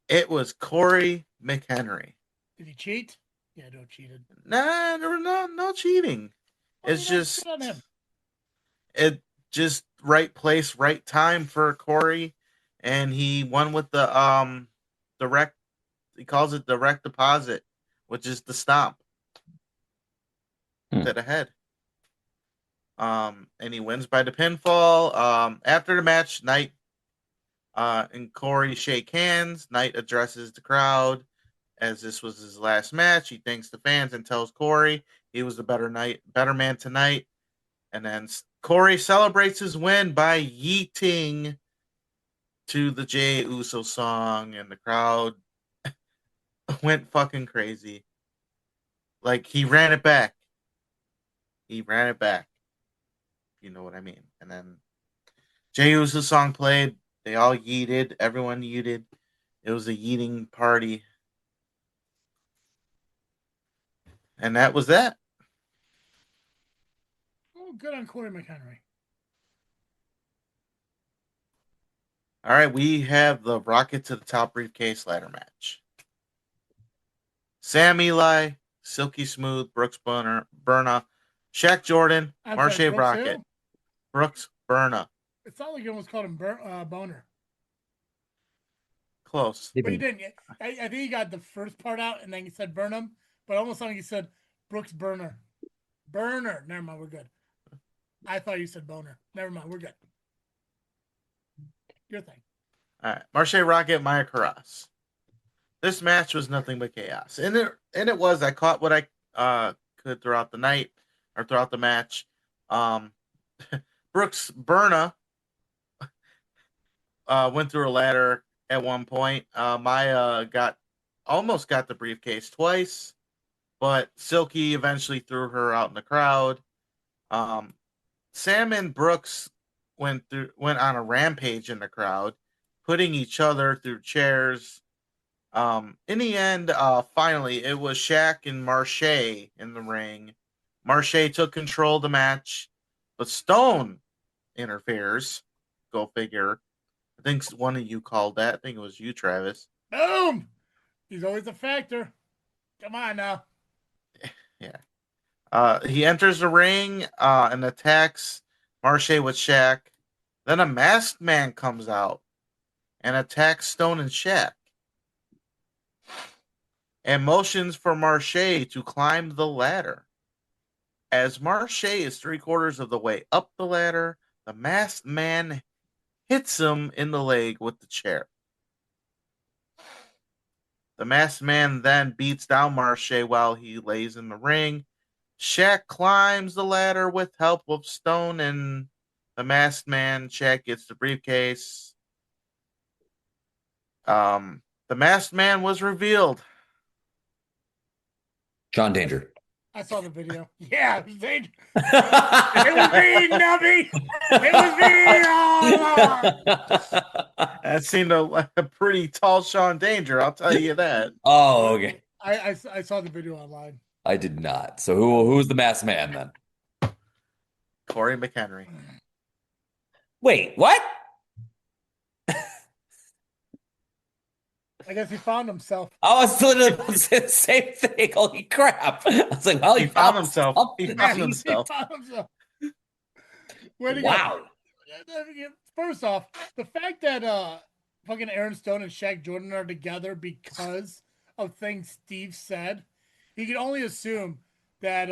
It was Corey McHenry. Did he cheat? Yeah, no cheated. Nah, there was no cheating. Well, It's you know, just good on him. it just right place, right time for Corey, and he won with the direct. He calls it direct deposit, which is the stomp to the head. And he wins by the pinfall. After the match, Knight and Corey shake hands. Knight addresses the crowd as this was his last match. He thanks the fans and tells Corey he was the better man tonight. And then Corey celebrates his win by yeeting to the Jey Uso song, and the crowd went fucking crazy. Like, he ran it back. He ran it back. You know what I mean? And then Jey Uso's song played. They all yeeted. Everyone yeeted. It was a yeeting party. And that was that. Oh, good on Corey McHenry. All right, we have the Rocket to the Top briefcase ladder match. Sam Eli, Silky Smooth, Brooks Burner, Shaq Jordan, Marche Rocket, who? Brooks Burner. It sounded like you almost called him Boner. Close. But you didn't. I think you got the first part out, and then you said Burnham, but almost like you said Brooks Burner. Burner. Never mind, we're good. I thought you said Boner. Never mind, we're good. Your thing. All right, Marche Rocket, Maya Carras. This match was nothing but chaos, and it was. I caught what I could throughout the night or throughout the match. Brooks Burner went through a ladder at one point. Maya almost got the briefcase twice, but Silky eventually threw her out in the crowd. Sam and Brooks went on a rampage in the crowd, putting each other through chairs. In the end, finally, it was Shaq and Marche in the ring. Marche took control of the match, but Stone interferes. Go figure. I think one of you called that. I think it was you, Travis. Boom! He's always a factor. Come on now. Yeah. He enters the ring and attacks Marche with Shaq. Then a masked man comes out and attacks Stone and Shaq, and motions for Marche to climb the ladder. As Marche is 3/4 of the way up the ladder, the masked man hits him in the leg with the chair. The masked man then beats down Marche while he lays in the ring. Shaq climbs the ladder with help of Stone and the masked man. Shaq gets the briefcase. The masked man was revealed. John Danger. I saw the video. Yeah, it was Danger. It was me, Nubby. It was me all along. That seemed like a pretty tall Sean Danger, I'll tell you that. Oh, okay. I saw the video online. I did not. So who's the masked man then? Corey McHenry. Wait, what? I guess he found himself. I was literally about to say the same thing. Holy crap. I was like, well, He found himself. something. He found himself. He found himself. Where'd he Wow. go? First off, the fact that fucking Aaron Stone and Shaq Jordan are together because of things Steve said, you can only assume that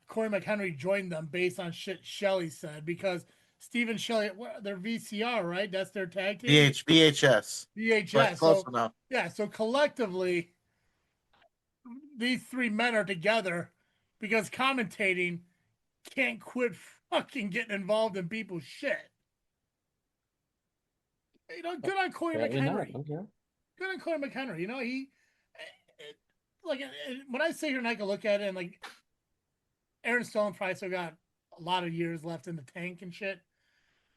Corey McHenry joined them based on shit Shelley said, because Steve and Shelley, they're VCR, right? That's their tag team? VHS. VHS. But close enough. Yeah, so collectively, these three men are together because commentating can't quit fucking getting involved in people's shit. You know, good on Corey McHenry. Okay. Good on Corey McHenry. You know, when I sit here and I can look at it, and like Aaron Stone probably still got a lot of years left in the tank and shit.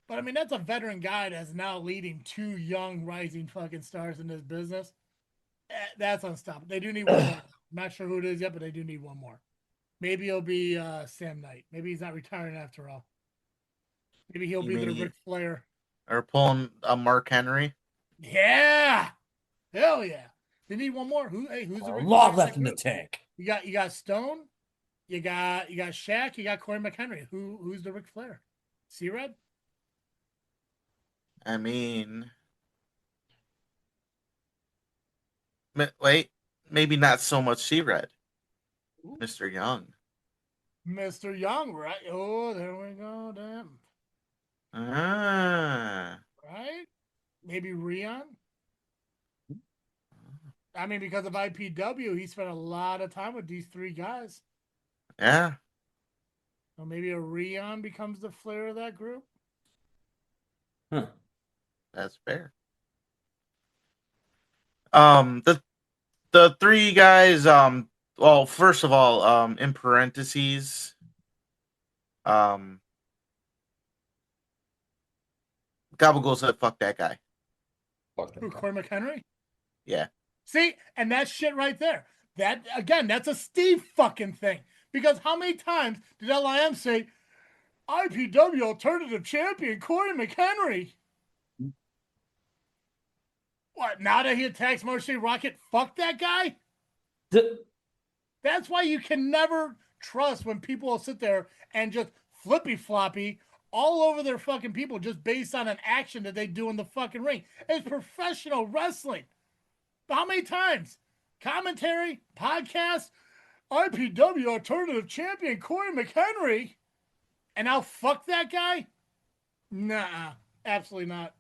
But I mean, that's a veteran guy that's now leading two young rising fucking stars in this business. That's unstoppable. They do need one more. not sure who it is yet, but they do need one more. Maybe it'll be Sam Knight. Maybe he's not retiring after all. Maybe he'll be the Ric Flair. Or pulling a Mark Henry. Yeah. Hell yeah. They need one more. Who's the Ric Flair left in the tank? You got Stone, you got Shaq, you got Corey McHenry. Who's the Ric Flair? C-Red? I mean, wait, maybe not so much C-Red. Mr. Young. Mr. Young, right? Oh, there we go. Damn. Right? Maybe Rion? I mean, because of IPW, he spent a lot of time with these three guys. Yeah. So maybe a Rion becomes the Flair of that group. Huh. That's fair. The three guys, well, first of all, in parentheses, Gabagool said, fuck that guy. Who, Corey McHenry? Yeah. See, and that shit right there. That, again, that's a Steve fucking thing. Because how many times did LIM say, IPW alternative champion Corey McHenry? What, now that he attacks Marche Rocket, fuck that guy? That's why you can never trust when people will sit there and just flippy floppy all over their fucking people just based on an action that they do in the fucking ring. It's professional wrestling. But how many times? Commentary, podcast, IPW alternative champion Corey McHenry, and I'll fuck that guy? Nah, absolutely not.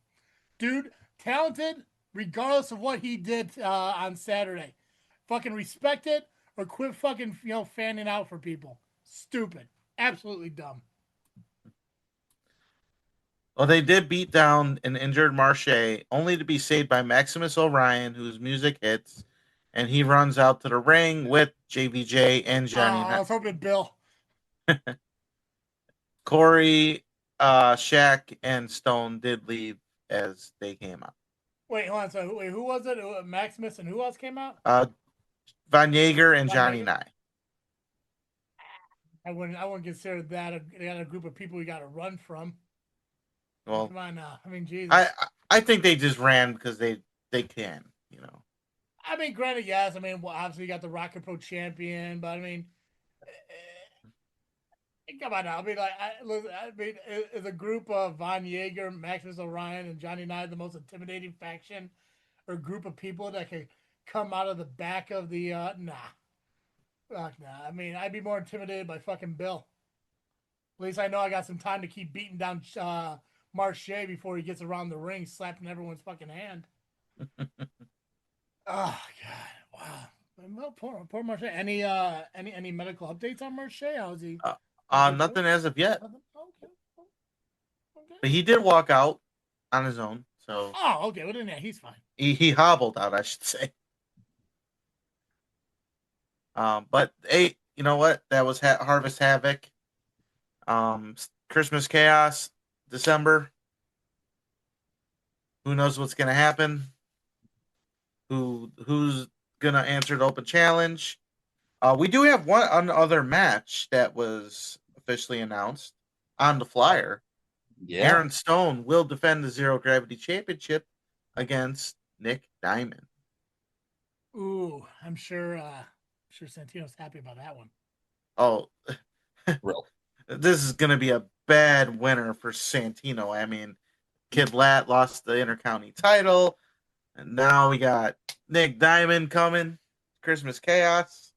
Dude, talented, regardless of what he did on Saturday. Fucking respect it or quit fucking, fanning out for people. Stupid. Absolutely dumb. Well, they did beat down an injured Marche, only to be saved by Maximus Orion, whose music hits, and he runs out to the ring with JVJ and Johnny. I was hoping Bill. Corey, Shaq, and Stone did leave as they came out. Wait, hold on. So, who was it? Maximus and who else came out? Van Yeager and Johnny Nye. I wouldn't consider that a group of people you got to run from. Well, come on now. I mean, Jesus. I think they just ran because they can, I mean, granted, yes. I mean, well, obviously you got the ARWPRO champion, but I mean, come on now. I mean, is a group of Von Yeager, Maximus Orion, and Johnny Nye the most intimidating faction or group of people that can come out of the back of the nah. Fuck nah. I mean, I'd be more intimidated by fucking Bill. At least I know I got some time to keep beating down Marche before he gets around the ring, slapping everyone's fucking hand. Oh God! Wow. Well, poor Marche. Any medical updates on Marche? How's he? Nothing as of yet. Okay. But he did walk out on his own. So. Oh, okay. Well, then he's fine. He hobbled out, I should say. But hey, you know what? That was Harvest Havoc. Christmas Chaos, December. Who knows what's gonna happen? Who's gonna answer the open challenge? We do have one other match that was officially announced on the flyer. Yeah. Aaron Stone will defend the Zero Gravity Championship against Nick Diamond. Ooh, I'm sure Santino's happy about that one. Oh, real. This is going to be a bad winner for Santino. I mean, Kid Lat lost the Intercounty title, and now we got Nick Diamond coming. Christmas Chaos.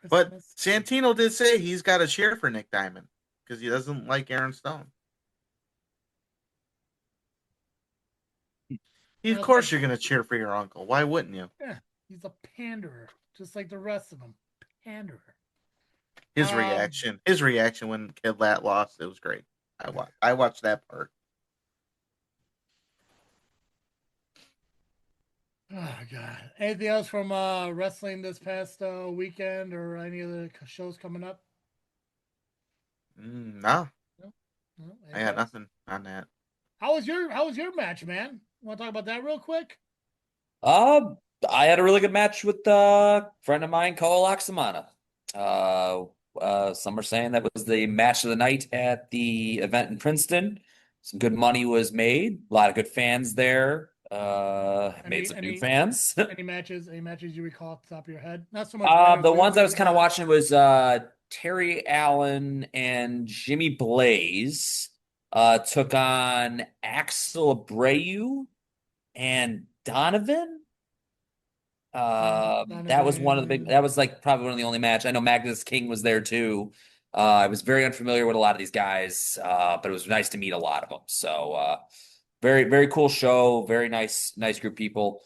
But Santino did say he's got a cheer for Nick Diamond because he doesn't like Aaron Stone. Of course you're going to cheer for your uncle. Why wouldn't you? Yeah, he's a panderer, just like the rest of them. Panderer. His reaction when Kid Lat lost, it was great. I watched that part. Oh God! Anything else from wrestling this past weekend or any of the shows coming up? No. I got nothing on that. How was your match, man? Want to talk about that real quick? I had a really good match with a friend of mine, Cole Oxamana. Some are saying that was the match of the night at the event in Princeton. Some good money was made. A lot of good fans there. Made some new fans. Any matches you recall off the top of your head? Not so much. The ones I was kind of watching was Terry Allen and Jimmy Blaze took on Axel Abreu and Donovan. That was one of the big. That was like probably one of the only match. I know Magnus King was there too. I was very unfamiliar with a lot of these guys, but it was nice to meet a lot of them. So very very cool show. Very nice group of people.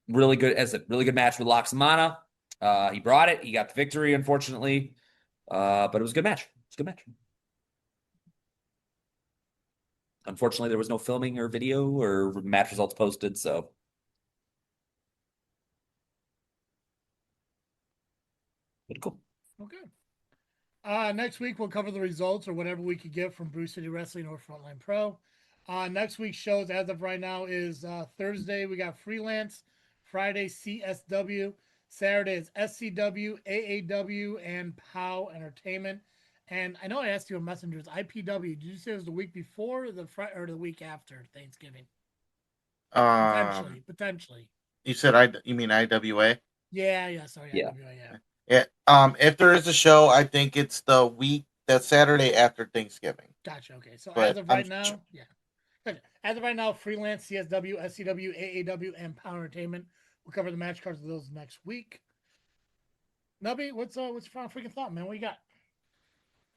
Really good really good match with Loxamana. He brought it. He got the victory, unfortunately, but it was a good match. It's a good match. Unfortunately, there was no filming or video or match results posted. So. But cool. Okay. Next week we'll cover the results or whatever we could get from Brew City Wrestling or Frontline Pro. Next week's shows as of right now is Thursday we got Freelance, Friday CSW, Saturday is SCW, AAW, and POWW Entertainment. And I know I asked you on Messengers, IPW. Did you say it was the week before or the week after Thanksgiving? Potentially. You said you mean IWA? Yeah. Sorry, yeah. IWA, yeah. Yeah. If there is a show, I think it's that Saturday after Thanksgiving. Gotcha. Okay. So But as of right now, yeah. Good. As of right now, Freelance, CSW, SCW, AAW, and POWW Entertainment. We'll cover the match cards of those next week. Nubby, what's your final freaking thought, man? What you got?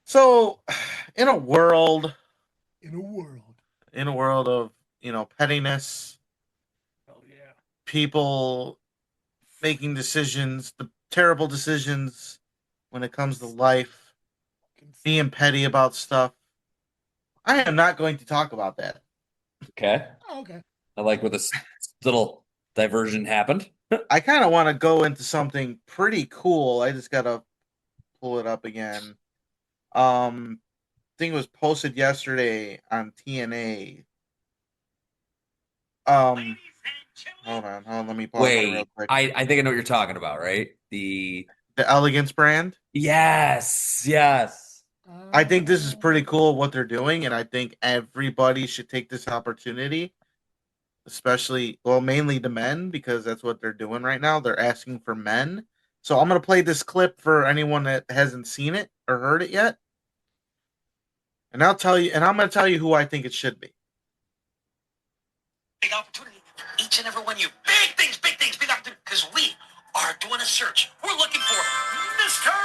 So, in a world of pettiness, oh yeah, people making decisions, the terrible decisions when it comes to life, being petty about stuff, I am not going to talk about that. Okay. Oh, okay. I like where this little diversion happened. I kind of want to go into something pretty cool. I just gotta pull it up again. I think it was posted yesterday on TNA. Hold on, let me pause it real quick. I think I know what you're talking about, right? The Elegance brand. Yes. I think this is pretty cool what they're doing, and I think everybody should take this opportunity, mainly the men, because that's what they're doing right now. They're asking for men. So I'm going to play this clip for anyone that hasn't seen it or heard it yet. And I'm going to tell you who I think it should be. Big opportunity for each and every one of you. Big things, big opportunity. Because we are doing a search. We're looking for Mr.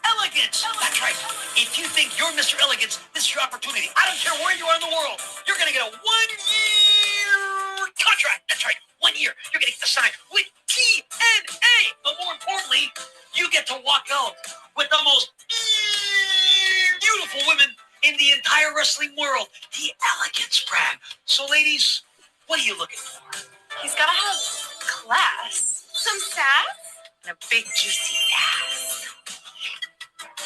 Elegance. That's right. If you think you're Mr. Elegance, this is your opportunity. I don't care where you are in the world. You're going to get a 1-year contract. That's right. 1 year. You're going to get to sign with TNA. But more importantly, you get to walk out with the most beautiful women in the entire wrestling world. The Elegance brand. So, ladies, what are you looking for? He's got to have class, some sass, and a big juicy ass.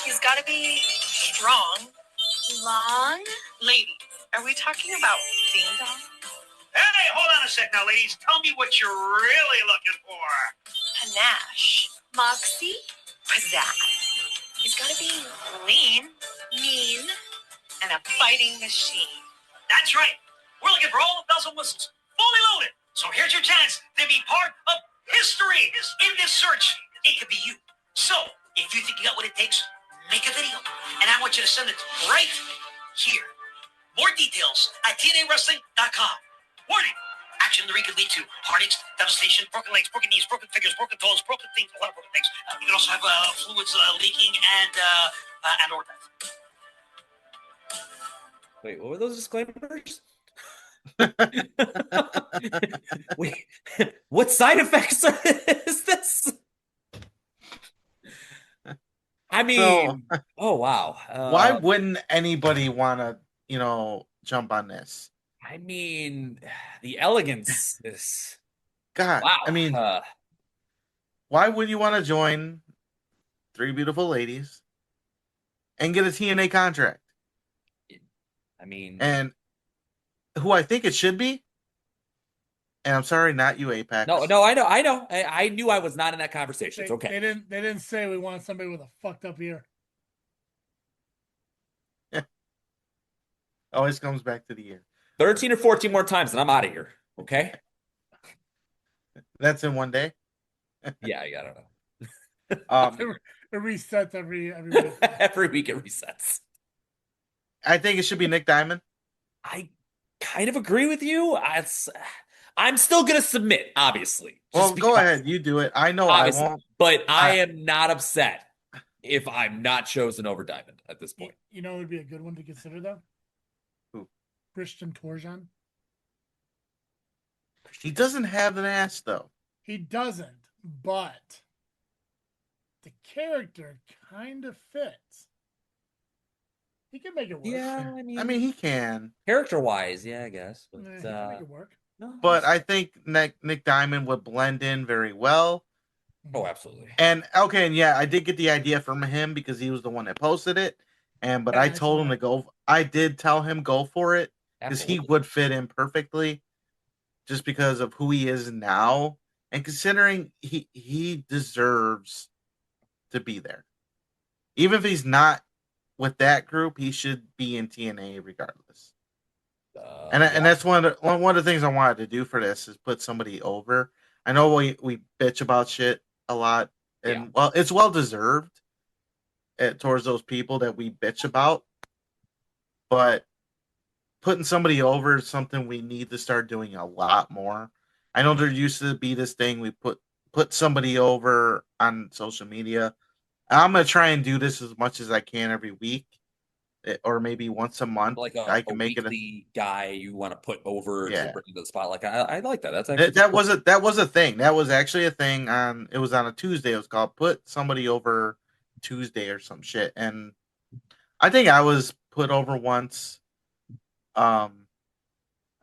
He's got to be strong. Long? Ladies, are we talking about ding dong? Hey, hold on a sec now, ladies. Tell me what you're really looking for. Panache. Moxie. Pizzazz. He's got to be lean, mean, and a fighting machine. That's right. We're looking for all the bells and whistles, fully loaded. So here's your chance to be part of history in this search. It could be you. So if you think you got what it takes, make a video. And I want you to send it right here. More details at TNAWrestling.com. Warning. Action in the ring could lead to heartaches, devastation, broken legs, broken knees, broken fingers, broken toes, broken things, a lot of broken things. You can also have fluids leaking and or death. Wait, what were those disclaimers? Wait, what side effects is this? I mean, oh wow. Why wouldn't anybody want to, jump on this? I mean, the elegance is God. wow. I mean, why would you want to join three beautiful ladies and get a TNA contract? I mean, and who I think it should be And I'm sorry, not you, Apex. No, I know. I knew I was not in that conversation. It's okay. They didn't say we want somebody with a fucked up ear. Always comes back to the ear. 13 or 14 more times, and I'm out of here. Okay. That's in one day. Yeah, I don't know. It resets every week. Every week it resets. I think it should be Nick Diamond. I kind of agree with you. I'm still gonna submit, obviously. Well, go ahead, you do it. I know I won't, but I am not upset if I'm not chosen over Diamond at this point. You know, it would be a good one to consider, though. Who? Christian Torjan. He doesn't have an ass, though. He doesn't, but the character kind of fits. He can make it work. Yeah, I mean, he can. Character-wise, yeah, I guess. But, he can make it work. No, but I think Nick Diamond would blend in very well. Oh, absolutely. And okay, and yeah, I did get the idea from him because he was the one that posted it. But I told him to go. I did tell him go for it because he would fit in perfectly, just because of who he is now, and considering he deserves to be there. Even if he's not with that group, he should be in TNA regardless. And that's one of the things I wanted to do for this is put somebody over. I know we bitch about shit a lot, and well, it's well deserved towards those people that we bitch about. But putting somebody over is something we need to start doing a lot more. I know there used to be this thing we put somebody over on social media. I'm gonna try and do this as much as I can every week, or maybe once a month. Like I can make it a guy you want to put over to bring to the spot. Like I like that. That's actually that was a thing. That was actually a thing it was on a Tuesday. It was called Put Somebody Over Tuesday or some shit. And I think I was put over once. I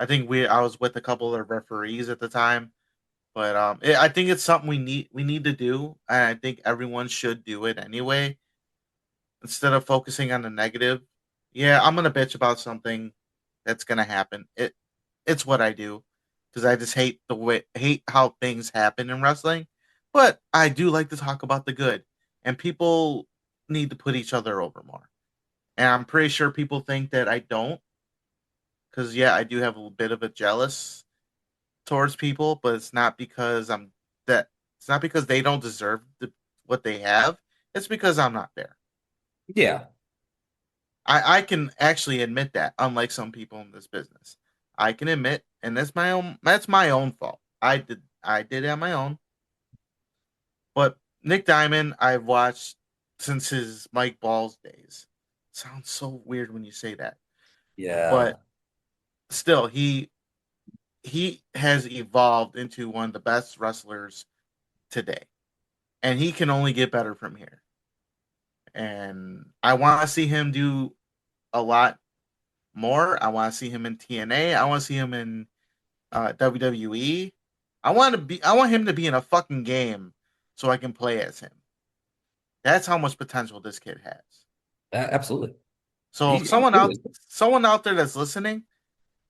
think I was with a couple of referees at the time. But I think it's something we need to do, and I think everyone should do it anyway. Instead of focusing on the negative, I'm gonna bitch about something that's gonna happen. It's what I do because I just hate how things happen in wrestling. But I do like to talk about the good, and people need to put each other over more. And I'm pretty sure people think that I don't, because I do have a little bit of a jealous towards people, but it's not because it's not because they don't deserve what they have. It's because I'm not there. Yeah. I can actually admit that, unlike some people in this business. I can admit, and that's my own fault. I did it on my own. But Nick Diamond, I've watched since his Mike Balls days. Sounds so weird when you say that. Yeah. But still, he has evolved into one of the best wrestlers today. And he can only get better from here. And I want to see him do a lot more. I want to see him in TNA. I want to see him in WWE. I want him to be in a fucking game so I can play as him. That's how much potential this kid has. Absolutely. So someone out there that's listening,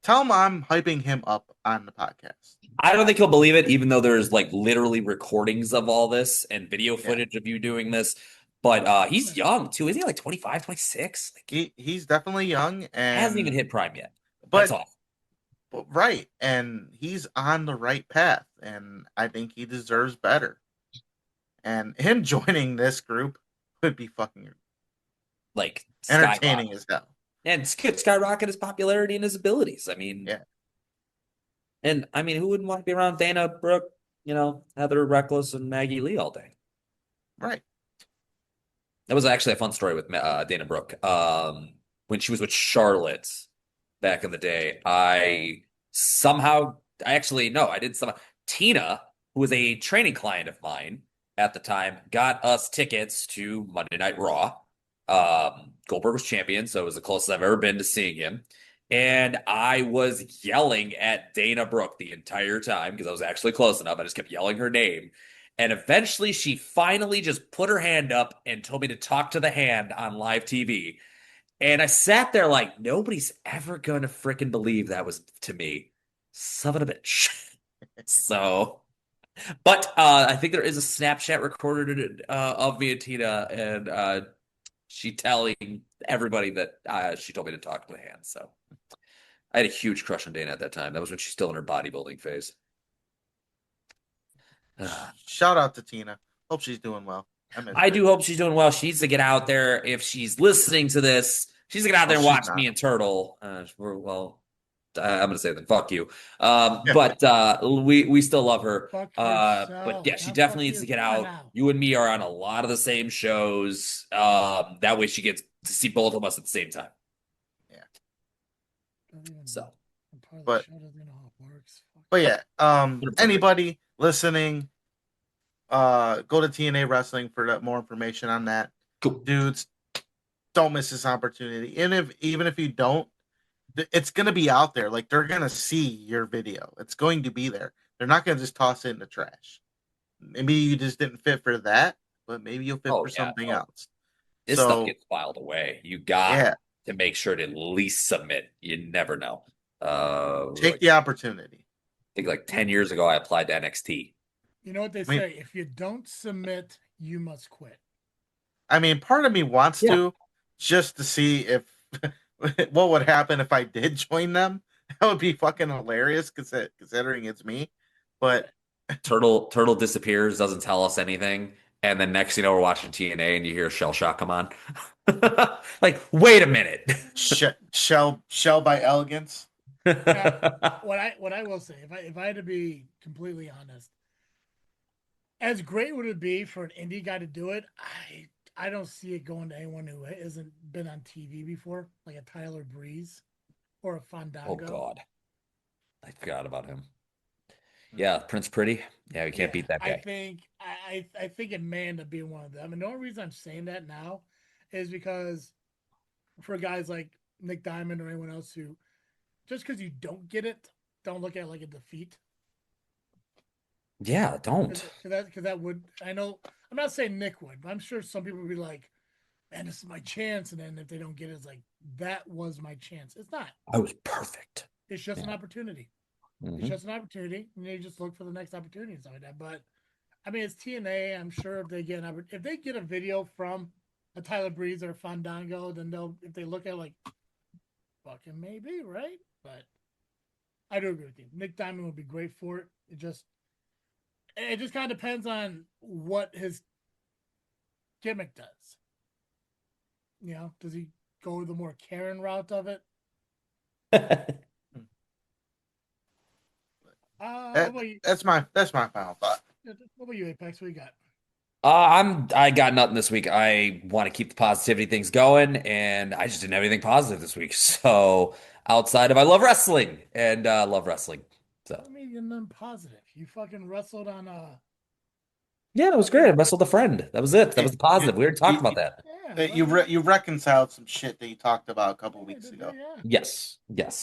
tell him I'm hyping him up on the podcast. I don't think he'll believe it, even though there's like literally recordings of all this and video footage of you doing this. But he's young too. Isn't he like 25, 26? Like, he's definitely young and hasn't even hit prime yet. But, that's all. But right. And he's on the right path. And I think he deserves better. And him joining this group would be fucking like entertaining as hell. And skyrocket his popularity and his abilities. I mean, and I mean, who wouldn't want to be around Dana Brooke, Heather Reckless and Maggie Lee all day? Right. That was actually a fun story with Dana Brooke. When she was with Charlotte back in the day, Tina, who was a training client of mine at the time, got us tickets to Monday Night Raw. Goldberg was champion, so it was the closest I've ever been to seeing him. And I was yelling at Dana Brooke the entire time because I was actually close enough. I just kept yelling her name. And eventually she finally just put her hand up and told me to talk to the hand on live TV. And I sat there like, nobody's ever going to freaking believe that was to me. Son of a bitch. So, but I think there is a Snapchat recorded of me and Tina, and she telling everybody that she told me to talk to the hand. So I had a huge crush on Dana at that time. That was when she's still in her bodybuilding phase. Shout out to Tina. Hope she's doing well. I do hope she's doing well. She needs to get out there. If she's listening to this, she needs to get out there and watch me and Turtle. Well, I'm going to say then, fuck you. But we still love her. But yeah, she definitely needs to get out. You and me are on a lot of the same shows. That way she gets to see both of us at the same time. Yeah. So, but yeah, anybody listening, go to TNA Wrestling for more information on that. Cool. Dudes, don't miss this opportunity. And even if you don't, it's going to be out there. Like, they're going to see your video. It's going to be there. They're not going to just toss it in the trash. Maybe you just didn't fit for that, but maybe you'll fit for something else. This stuff gets filed away. You got to make sure to at least submit. You never know. Take the opportunity. I think like 10 years ago, I applied to NXT. You know what they say? If you don't submit, you must quit. I mean, part of me wants to, just to see if what would happen if I did join them. That would be fucking hilarious, considering it's me. But Turtle disappears, doesn't tell us anything, and then next we're watching TNA, and you hear Shell Shock come on. Like, wait a minute. Shell by Elegance. What I will say, if I had to be completely honest, as great would it be for an indie guy to do it, I don't see it going to anyone who hasn't been on TV before, like a Tyler Breeze or a Fandango. Oh God, I forgot about him. Yeah, Prince Pretty. Yeah, we can't beat that guy. I think it may end up being one of them. And the only reason I'm saying that now is because for guys like Nick Diamond or anyone else who, just because you don't get it, don't look at it like a defeat. Yeah, don't. Because that would, I know, I'm not saying Nick would, but I'm sure some people would be like, man, this is my chance. And then if they don't get it, it's like, that was my chance. It's not. I was perfect. It's just an opportunity. Mm-hmm. It's just an opportunity. And you just look for the next opportunity and stuff like that. But I mean, it's TNA. I'm sure if they get a video from a Tyler Breeze or a Fandango, then if they look at it like, fucking maybe, right? But I do agree with you. Nick Diamond would be great for it. It just kind of depends on what his gimmick does. You know, does he go the more Karen route of it? That's my final thought. What about you, Apex? What you got? I got nothing this week. I want to keep the positivity things going, and I just didn't have anything positive this week. So outside of I love wrestling and love wrestling. So I mean, you're nothing positive. You fucking wrestled on yeah, that was great. I wrestled a friend. That was it. That was the positive. We already talked about that. You reconciled some shit that you talked about a couple of weeks ago. Yes.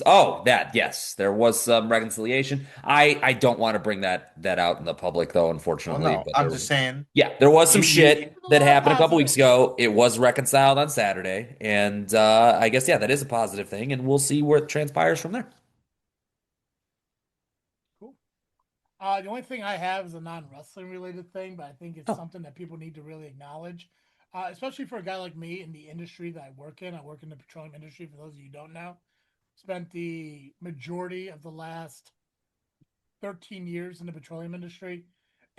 Oh, yes. There was some reconciliation. I don't want to bring that out in the public though, unfortunately. Well, no, I'm just saying. Yeah, there was some shit that happened a couple weeks ago. It was reconciled on Saturday, and I guess that is a positive thing, and we'll see where it transpires from there. Cool. The only thing I have is a non-wrestling related thing, but I think it's something that people need to really acknowledge. Especially for a guy like me in the industry that I work in. I work in the petroleum industry, for those of you who don't know. Spent the majority of the last 13 years in the petroleum industry.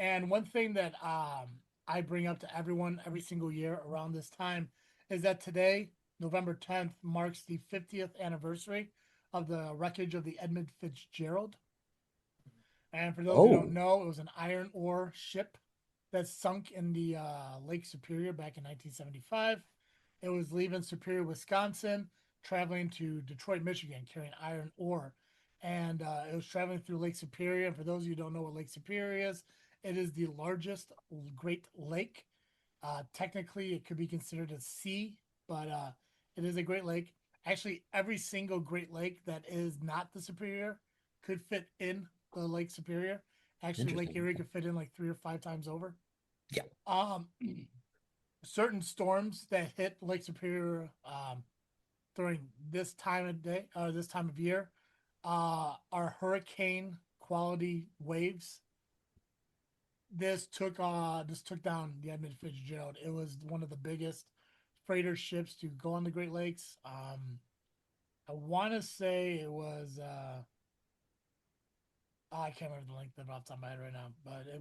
And one thing that I bring up to everyone every single year around this time is that today, November 10th, marks the 50th anniversary of the wreckage of the Edmund Fitzgerald. And for those who don't know, it was an iron ore ship that sunk in the Lake Superior back in 1975. It was leaving Superior, Wisconsin, traveling to Detroit, Michigan, carrying iron ore. And it was traveling through Lake Superior. And for those of you who don't know what Lake Superior is, it is the largest Great Lake. Technically, it could be considered a sea, but it is a Great Lake. Actually, every single Great Lake that is not the Superior could fit in the Lake Superior. Actually, Lake Erie could fit in like 3 or 5 times over. Yeah. Certain storms that hit Lake Superior during this time of day or this time of year are hurricane quality waves. This took down the Edmund Fitzgerald. It was one of the biggest freighter ships to go on the Great Lakes. I want to say it was I can't remember the length of it off the top of my head right now, but it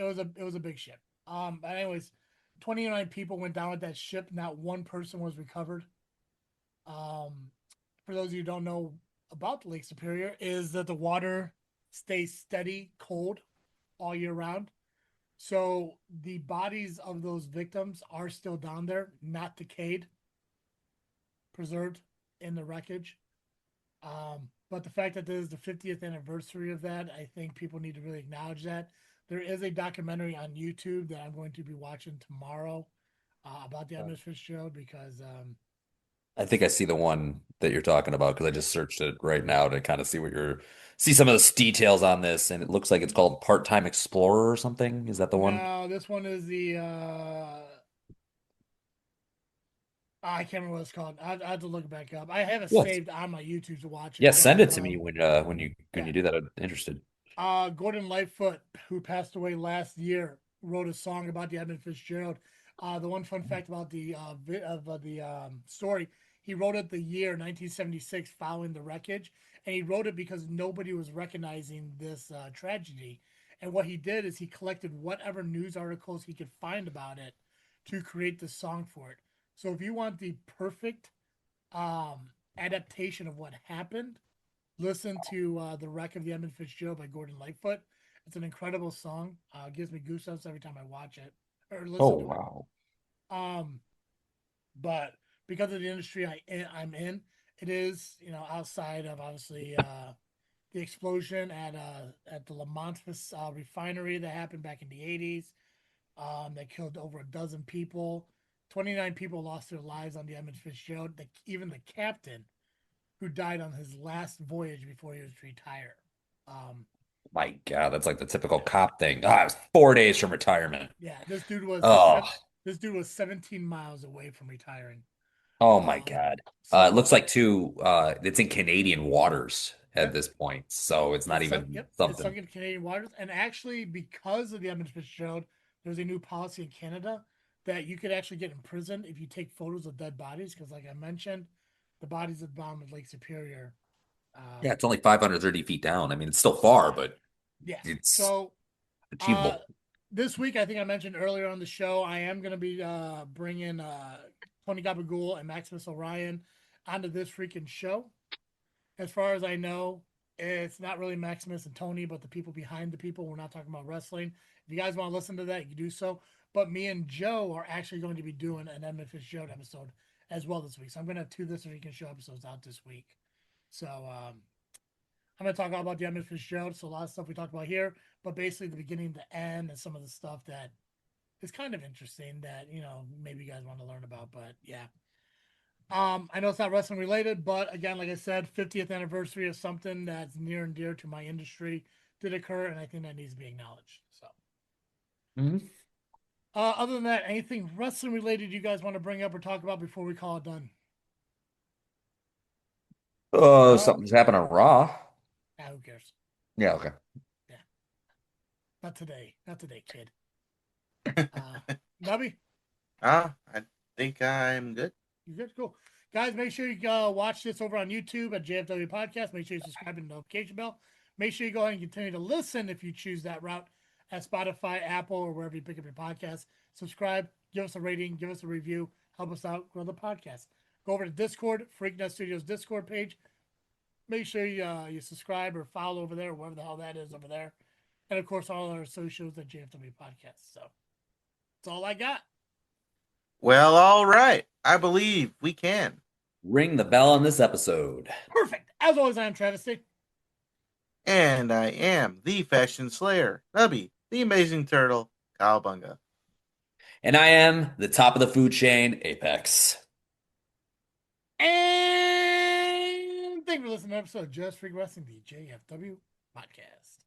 was a big ship. But anyways, 29 people went down with that ship. Not one person was recovered. For those of you who don't know about the Lake Superior, is that the water stays steady, cold all year round. So the bodies of those victims are still down there, not decayed, preserved in the wreckage. But the fact that this is the 50th anniversary of that, I think people need to really acknowledge that. There is a documentary on YouTube that I'm going to be watching tomorrow about the Edmund Fitzgerald because I think I see the one that you're talking about because I just searched it right now to kind of see some of the details on this, and it looks like it's called Part-Time Explorer or something. Is that the one? no, this one is the I can't remember what it's called. I have to look it back up. I have it Yes. saved on my YouTube to watch it. Yeah, send it but, to me when you yeah. do that. I'm interested. Gordon Lightfoot, who passed away last year, wrote a song about the Edmund Fitzgerald. The one fun fact about the story, he wrote it the year 1976 following the wreckage, and he wrote it because nobody was recognizing this tragedy. And what he did is he collected whatever news articles he could find about it to create this song for it. So if you want the perfect adaptation of what happened, listen to The Wreck of the Edmund Fitzgerald by Gordon Lightfoot. It's an incredible song. It gives me goosebumps every time I watch it or listen to Wow. it. But because of the industry I'm in, it is, outside of obviously the explosion at the Lamont refinery that happened back in the 80s. That killed over a dozen people. 29 people lost their lives on the Edmund Fitzgerald. Even the captain, who died on his last voyage before he was to retire. My God, that's like the typical cop thing. I was 4 days from retirement. Yeah, this dude was Oh. this dude was 17 miles away from retiring. Oh my God. So, It looks like too, it's in Canadian waters at Yep. this point. So it's not even It's something. sunk in Canadian waters. And actually, because of the Edmund Fitzgerald, there's a new policy in Canada that you could actually get in prison if you take photos of dead bodies. Because, like I mentioned, the bodies at the bottom of Lake Superior. Yeah, it's only 530 feet down. I mean, it's still far, but Yeah. it's So achievable. this week, I think I mentioned earlier on the show, I am going to be bringing Tony Gabagool and Maximus Orion onto this freaking show. As far as I know, it's not really Maximus and Tony, but the people behind the people. We're not talking about wrestling. If you guys want to listen to that, you can do so. But me and Joe are actually going to be doing an Edmund Fitzgerald episode as well this week. So I'm going to have 2 This Freaking Show episodes out this week. So I'm going to talk all about the Edmund Fitzgerald. So a lot of stuff we talked about here, but basically the beginning to end and some of the stuff that is kind of interesting that, maybe you guys want to learn about. But yeah. I know it's not wrestling related, but again, like I said, 50th anniversary of something that's near and dear to my industry did occur, and I think that needs to be acknowledged. So, other than that, anything wrestling related you guys want to bring up or talk about before we call it done? Something's happened on Raw. Who cares? Yeah, okay. Yeah, not today, kid. Nubby? I think I'm good. You good? Cool. Guys, make sure you watch this over on YouTube at JFW Podcast. Make sure you subscribe to the notification bell. Make sure you go ahead and continue to listen if you choose that route at Spotify, Apple, or wherever you pick up your podcast. Subscribe, give us a rating, give us a review, help us out, grow the podcast. Go over to Discord, Freaknet Studios Discord page. Make sure you subscribe or follow over there, wherever the hell that is over there. And of course, all our socials at JFW Podcast. So that's all I got. Well, all right. I believe we can Ring the bell on this episode. Perfect. As always, I am Travesty. And I am the Fashion Slayer, Nubby, the Amazing Turtle, Cowabunga. And I am the top of the food chain, Apex. And thank you for listening to an episode of Just Freak Wrestling, the JFW Podcast.